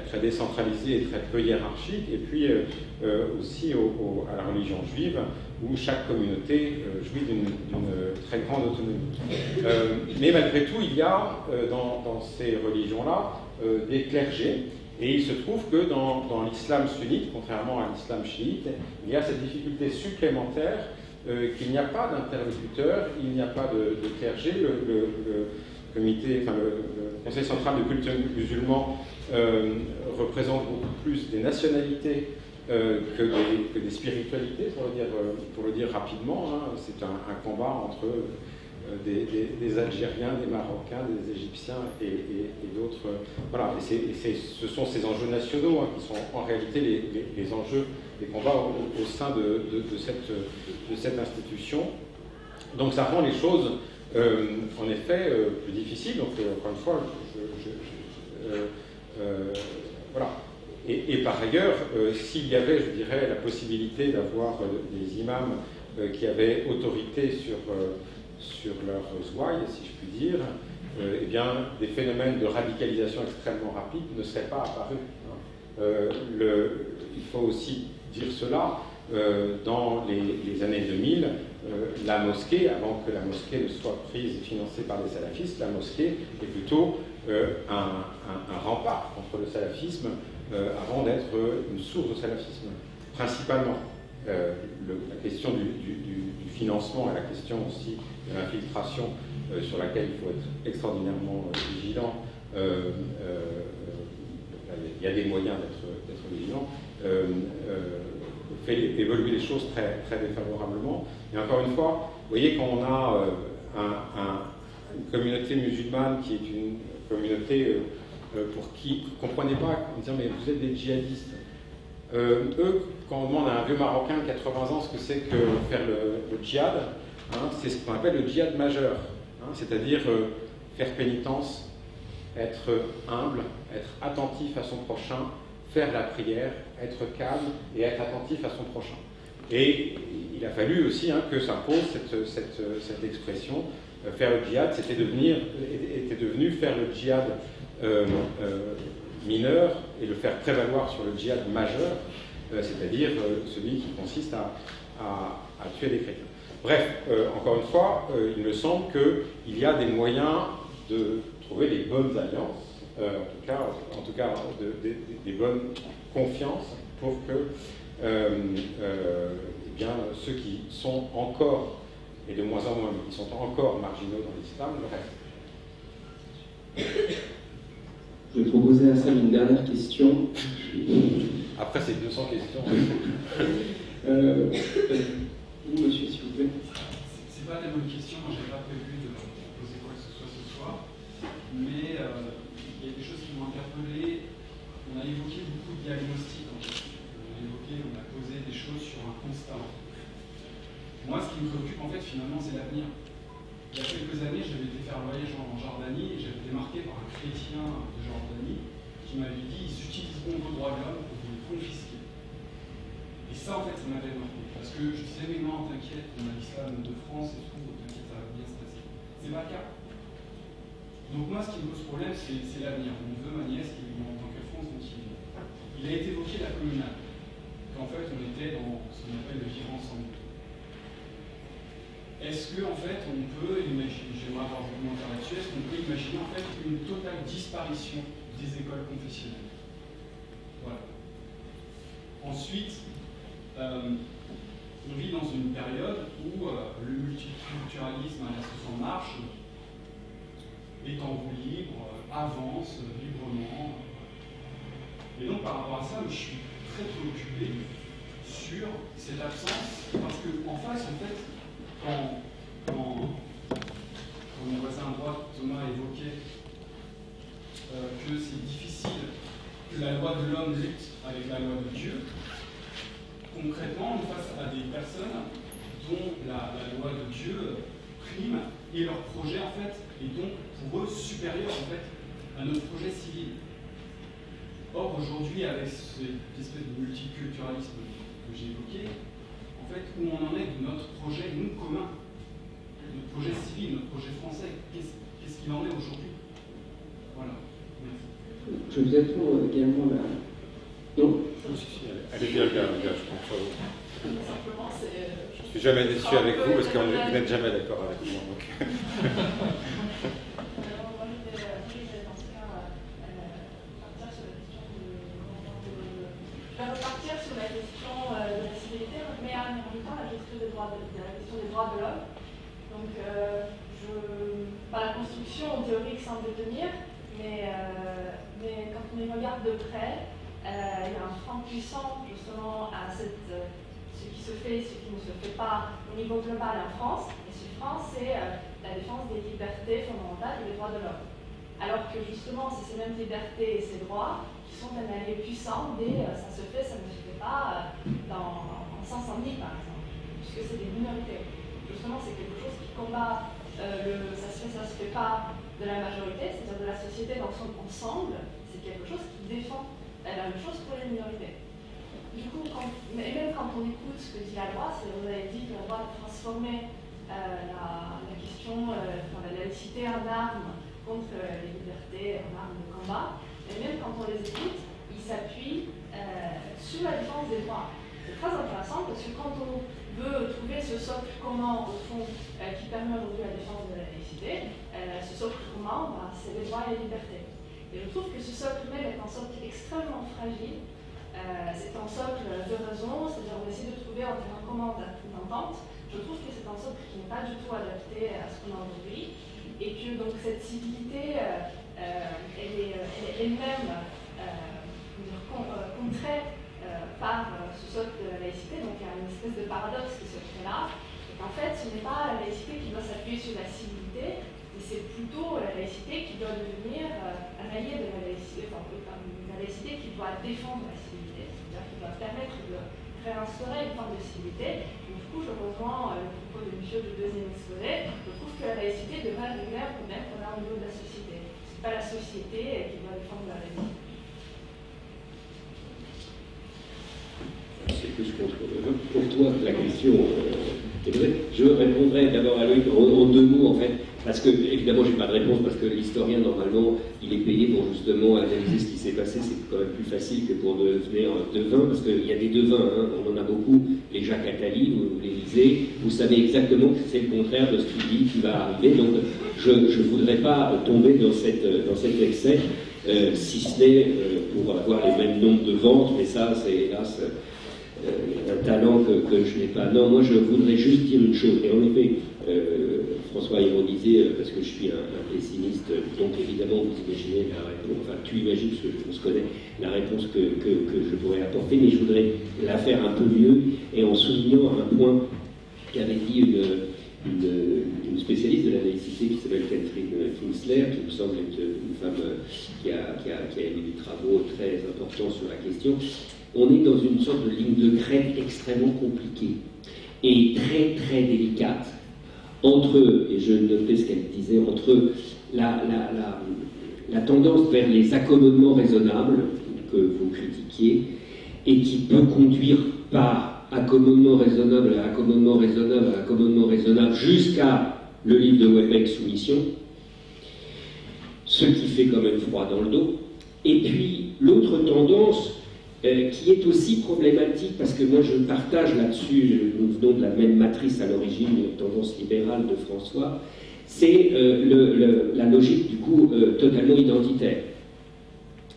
très décentralisés et très peu hiérarchiques, et puis aussi à la religion juive, où chaque communauté jouit d'une très grande autonomie. Mais malgré tout, il y a dans ces religions-là des clergés. Et il se trouve que dans l'islam sunnite, contrairement à l'islam chiite, il y a cette difficulté supplémentaire qu'il n'y a pas d'interlocuteur, il n'y a pas de clergé. Le Conseil central de culte musulman représente beaucoup plus des nationalités que des spiritualités, pour le dire rapidement. Hein. C'est un combat entre des Algériens, des Marocains, des Égyptiens et d'autres. Voilà, ce sont ces enjeux nationaux hein, qui sont en réalité les enjeux des combats au sein de cette institution. Donc ça rend les choses en effet plus difficiles. Donc encore une fois, voilà. Et par ailleurs, s'il y avait, je dirais, la possibilité d'avoir des imams qui avaient autorité sur leurs ouailles, si je puis dire, eh bien, des phénomènes de radicalisation extrêmement rapides ne seraient pas apparus. Hein. Il faut aussi dire cela, dans les années 2000, la mosquée, avant que la mosquée ne soit prise et financée par les salafistes, la mosquée est plutôt un rempart contre le salafisme, avant d'être une source de salafisme, principalement. La question du financement et la question aussi de l'infiltration sur laquelle il faut être extraordinairement vigilant. Il y a des moyens d'être vigilant. Fait évoluer les choses très, très défavorablement. Et encore une fois, vous voyez qu'on a une communauté musulmane qui est une communauté pour qui ne comprenait pas, en disant mais vous êtes des djihadistes. Eux, quand on demande à un vieux Marocain de 80 ans ce que c'est que faire le djihad, hein, c'est ce qu'on appelle le djihad majeur, hein, c'est-à-dire faire pénitence, être humble, être attentif à son prochain, faire la prière, être calme et être attentif à son prochain. Et il a fallu aussi hein, que s'impose cette expression. Faire le djihad, était devenu faire le djihad mineur et le faire prévaloir sur le djihad majeur, c'est-à-dire celui qui consiste à tuer des chrétiens. Bref, encore une fois, il me semble qu'il y a des moyens de trouver les bonnes alliances, en tout cas des bonnes confiances pour que eh bien, ceux qui sont encore, et de moins en moins, mais qui sont encore marginaux dans l'islam, le restent. Je vais proposer à Sam une dernière question. Après ces 200 questions. Vous, monsieur, s'il vous plaît. C'est pas tellement une question, moi je n'avais pas prévu de poser quoi que ce soit ce soir, mais il y a des choses qui m'ont interpellé. On a évoqué beaucoup de diagnostics en fait. On a posé des choses sur un constat. Moi, ce qui me préoccupe en fait finalement, c'est l'avenir. Il y a quelques années, j'avais été faire un voyage en Jordanie et j'avais été marqué par un chrétien de Jordanie qui m'avait dit ils utiliseront vos droits de l'homme pour vous les confisquer. Et ça, en fait, ça m'avait marqué. Parce que je disais, mais non, t'inquiète, on a l'islam de France et tout, t'inquiète, ça va bien se passer. C'est pas le cas. Donc, moi, ce qui me pose problème, c'est l'avenir. Mon neveu, ma nièce, qui est en tant que France, donc il a été évoqué la communale. Qu'en fait, on était dans ce qu'on appelle le vivre ensemble. est-ce qu'en fait on peut imaginer, j'aimerais avoir vos commentaires là-dessus, est-ce qu'on peut imaginer en fait une totale disparition des écoles confessionnelles? Voilà. Ensuite, on vit dans une période où le multiculturalisme à la sauce en marche est en roue libre, avance librement. Et donc par rapport à ça, je suis très préoccupé sur cette absence, parce qu'en face, en fait, quand mon voisin à droite, Thomas, a évoqué que c'est difficile que la loi de l'homme lutte avec la loi de Dieu, concrètement, on est face à des personnes dont la loi de Dieu prime et leur projet, en fait, est donc pour eux supérieur, en fait, à notre projet civil. Or, aujourd'hui, avec cette espèce de multiculturalisme que j'ai évoqué, en fait, où on en est de notre projet, nous, commun, notre projet civil, notre projet français, qu'est-ce qu'il en est aujourd'hui? Voilà. Merci. Je vous attends également là. Non? Allez bien, je comprends. Simplement, je suis jamais déçu avec vous parce que vous n'êtes jamais d'accord avec moi. Donc. Je vais repartir sur la question de la civilité, mais en même temps la question des droits de l'homme. Donc, la construction théorique semble tenir, mais quand on y regarde de près, il y a un frein puissant justement à ce qui se fait et ce qui ne se fait pas au niveau global en France. Et ce frein, c'est la défense des libertés fondamentales et des droits de l'homme. Alors que justement, c'est ces mêmes libertés et ces droits qui sont un allié puissant des ça se fait, ça ne se fait pas en sens unique, par exemple, puisque c'est des minorités. Justement, c'est quelque chose qui combat ça se fait pas de la majorité, c'est-à-dire de la société dans son ensemble, c'est quelque chose qui défend la même chose pour les minorités. Du coup, même quand on écoute ce que dit la loi, vous avez dit que la loi a transformé la question, la laïcité en arme contre les libertés, en arme de combat, et même quand on les écoute, ils s'appuient sur la défense des droits. C'est très intéressant parce que quand on veut trouver ce socle commun, au fond, qui permet aujourd'hui la défense de la laïcité, ce socle commun, c'est les droits et les libertés. Et je trouve que ce socle même est un socle extrêmement fragile. C'est un socle de raison, c'est-à-dire on essaie de trouver un terrain commun d'entente. Je trouve que c'est un socle qui n'est pas du tout adapté à ce qu'on a aujourd'hui. Et que donc cette civilité, elle est elle-même contraire par ce socle de la laïcité. Donc il y a une espèce de paradoxe qui se crée là. Et qu'en fait, ce n'est pas la laïcité qui doit s'appuyer sur la civilité, mais c'est plutôt la laïcité qui doit devenir un allié de la laïcité, la laïcité qui doit défendre la civilité, c'est-à-dire qui doit permettre de réinstaurer une forme de civilité. Et du coup, je rejoins le propos de Michaud du deuxième exposé. Je trouve que la laïcité devrait régler un problème qu'on a au niveau de la société. Ce n'est pas la société qui doit défendre la laïcité. C'est plus pour toi que la question. Je répondrai d'abord à Loïc en deux mots, en fait, parce que, évidemment, je n'ai pas de réponse, parce que l'historien, normalement, il est payé pour justement analyser ce qui s'est passé. C'est quand même plus facile que pour devenir devin, parce qu'il y a des devins, hein, on en a beaucoup, les Jacques Attali ou l'Élysée, vous savez exactement que c'est le contraire de ce qu'il dit qui va arriver, donc je ne voudrais pas tomber dans cet excès, si ce n'est pour avoir les mêmes nombres de ventes, mais ça, c'est hélas un talent que je n'ai pas. Non, moi je voudrais juste dire une chose, et en effet, François ironisait parce que je suis un pessimiste, donc évidemment vous imaginez la réponse, enfin tu imagines, parce que on se connaît, la réponse que je pourrais apporter, mais je voudrais la faire un peu mieux, et en soulignant un point qu'avait dit une spécialiste de la laïcité qui s'appelle Catherine Kinsler, qui me semble être une femme qui a émis des travaux très importants sur la question. On est dans une sorte de ligne de crête extrêmement compliquée et très très délicate entre, et je notais ce qu'elle disait, entre la tendance vers les accommodements raisonnables que vous critiquiez et qui peut conduire par accommodement raisonnable à accommodement raisonnable à accommodement raisonnable jusqu'à le livre de Houellebecq Soumission, ce qui fait quand même froid dans le dos. Et puis l'autre tendance qui est aussi problématique, parce que moi je partage là-dessus, nous nom de la même matrice à l'origine, tendance libérale de François, c'est la logique du coup totalement identitaire.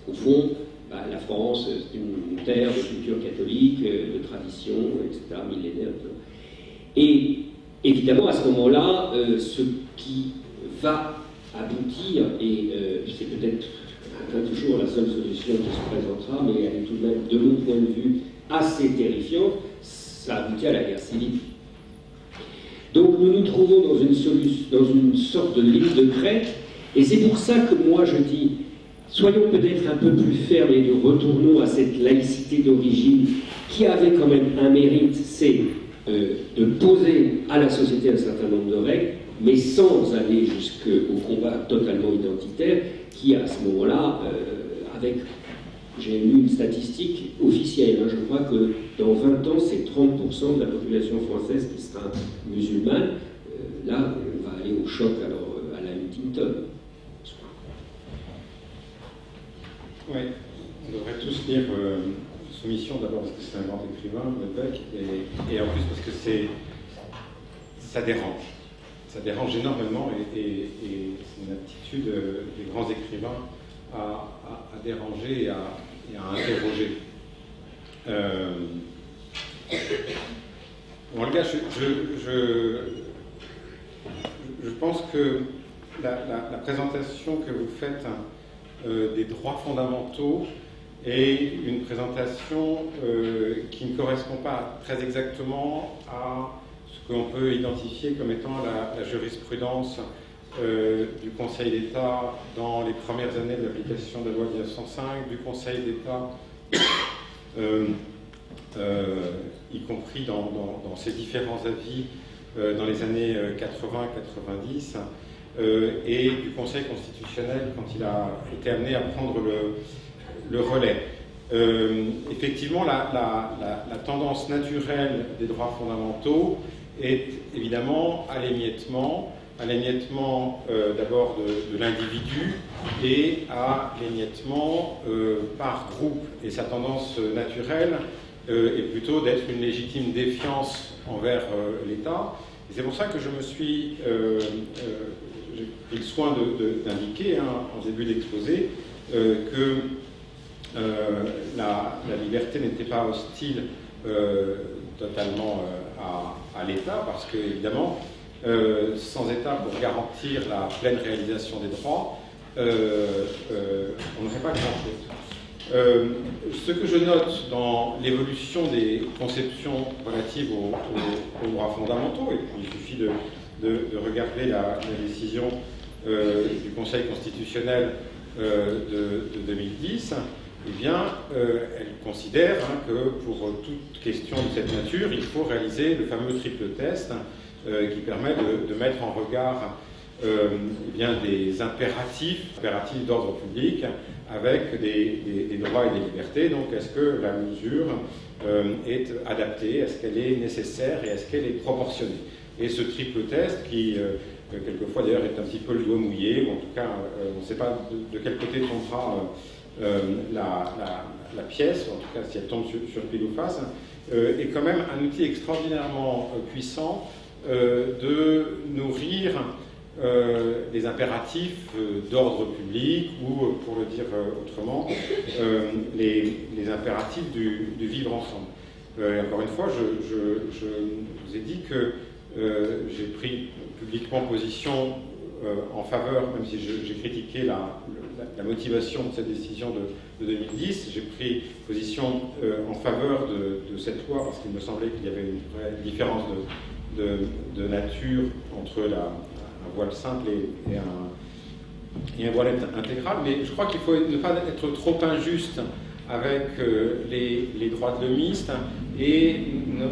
Au fond, la France, c'est une terre de culture catholique, de tradition, etc., millénaire. Et évidemment, à ce moment-là, ce qui va aboutir, et c'est peut-être pas toujours la seule solution qui se présentera, mais elle est tout de même, de mon point de vue, assez terrifiante, ça aboutit à la guerre civile. Donc nous nous trouvons dans une sorte de ligne de crête, et c'est pour ça que moi je dis, soyons peut-être un peu plus fermes et nous retournons à cette laïcité d'origine qui avait quand même un mérite, c'est de poser à la société un certain nombre de règles, mais sans aller jusqu'au combat totalement identitaire, qui à ce moment-là, j'ai lu une statistique officielle, je crois que dans 20 ans, c'est 30% de la population française qui sera musulmane. Là, on va aller au choc alors, à la Huntington. Oui, on devrait tous lire Soumission, d'abord parce que c'est un grand écrivain, Houellebecq, et en plus parce que ça dérange. Ça dérange énormément et c'est une aptitude des grands écrivains à déranger et à interroger. Bon, les gars, je pense que la présentation que vous faites des droits fondamentaux est une présentation qui ne correspond pas très exactement à ce qu'on peut identifier comme étant la jurisprudence du Conseil d'État dans les premières années de l'application de la loi de 1905, du Conseil d'État, y compris dans ses différents avis dans les années 80-90, et du Conseil constitutionnel quand il a été amené à prendre le relais. Effectivement, la tendance naturelle des droits fondamentaux est évidemment à l'émiettement d'abord de l'individu et à l'émiettement par groupe. Et sa tendance naturelle est plutôt d'être une légitime défiance envers l'État. Et c'est pour ça que je me suis j'ai pris le soin d'indiquer en début d'exposé que la liberté n'était pas hostile totalement à l'État, parce que, évidemment, sans État pour garantir la pleine réalisation des droits, on n'aurait pas grand-chose. Ce que je note dans l'évolution des conceptions relatives aux droits fondamentaux, et il suffit de regarder la décision du Conseil constitutionnel de 2010, eh bien, elle considère que pour toute question de cette nature, il faut réaliser le fameux triple test qui permet de mettre en regard eh bien, des impératifs d'ordre public avec des droits et des libertés. Donc, est-ce que la mesure est adaptée, est-ce qu'elle est nécessaire et est-ce qu'elle est proportionnée? Et ce triple test qui, quelquefois d'ailleurs, est un petit peu le doigt mouillé, ou en tout cas, on ne sait pas de quel côté tombera la pièce, en tout cas si elle tombe sur pile ou face, est quand même un outil extraordinairement puissant de nourrir des impératifs d'ordre public, ou, pour le dire autrement, les impératifs du vivre ensemble. Encore une fois, je vous ai dit que j'ai pris publiquement position en faveur, même si j'ai critiqué la motivation de cette décision de 2010, j'ai pris position en faveur de cette loi parce qu'il me semblait qu'il y avait une vraie différence de nature entre un voile simple et un voile intégral. Mais je crois qu'il faut ne pas être trop injuste avec les droits de l'homiste et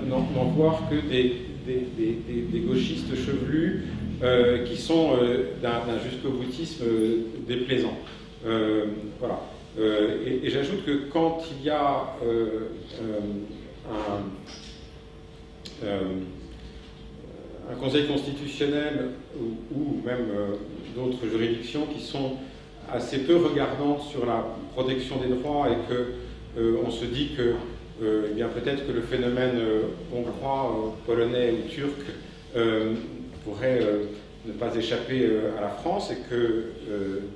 n'en voir que des gauchistes chevelus qui sont d'un jusqu'au-boutisme déplaisant. Voilà. Et j'ajoute que quand il y a un conseil constitutionnel ou même d'autres juridictions qui sont assez peu regardantes sur la protection des droits et qu'on se dit que eh bien peut-être que le phénomène hongrois, polonais ou turc pourrait ne pas échapper à la France et que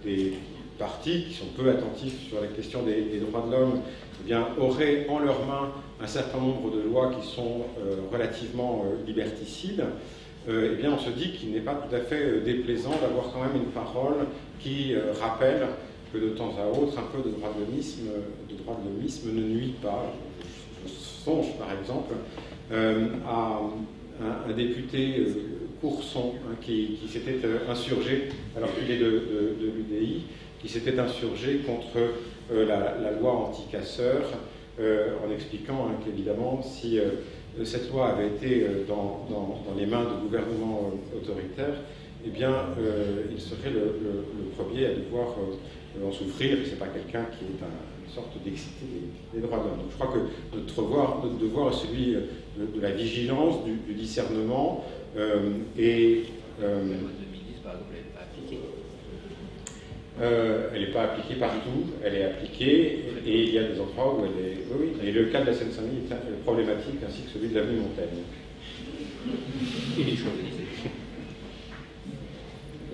des partis qui sont peu attentifs sur la question des droits de l'homme eh bien, auraient en leurs mains un certain nombre de lois qui sont relativement liberticides, eh bien, on se dit qu'il n'est pas tout à fait déplaisant d'avoir quand même une parole qui rappelle que de temps à autre, un peu de droit de l'homisme ne nuit pas. Je songe, par exemple, à un député Courson qui s'était insurgé, alors qu'il est de l'UDI, qui s'était insurgé contre la loi anti-casseurs, en expliquant qu'évidemment, si cette loi avait été dans les mains de gouvernements autoritaires, eh bien, il serait le premier à devoir en souffrir. Ce n'est pas quelqu'un qui est une sorte d'excité des droits de l'homme. Donc je crois que notre devoir est celui de la vigilance, du discernement, et... La loi de ministre, par exemple, elle n'est pas appliquée. Elle n'est pas appliquée partout, elle est appliquée, et il y a des endroits où elle est... Oui, et le cas de la Seine-Saint-Denis est problématique, ainsi que celui de l'avenue Montaigne. Et les Champs-Élysées.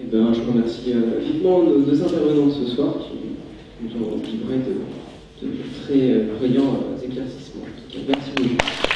Eh bien, je remercie vivement nos deux intervenants de ce soir qui nous ont livré de très brillants éclaircissements. Merci beaucoup.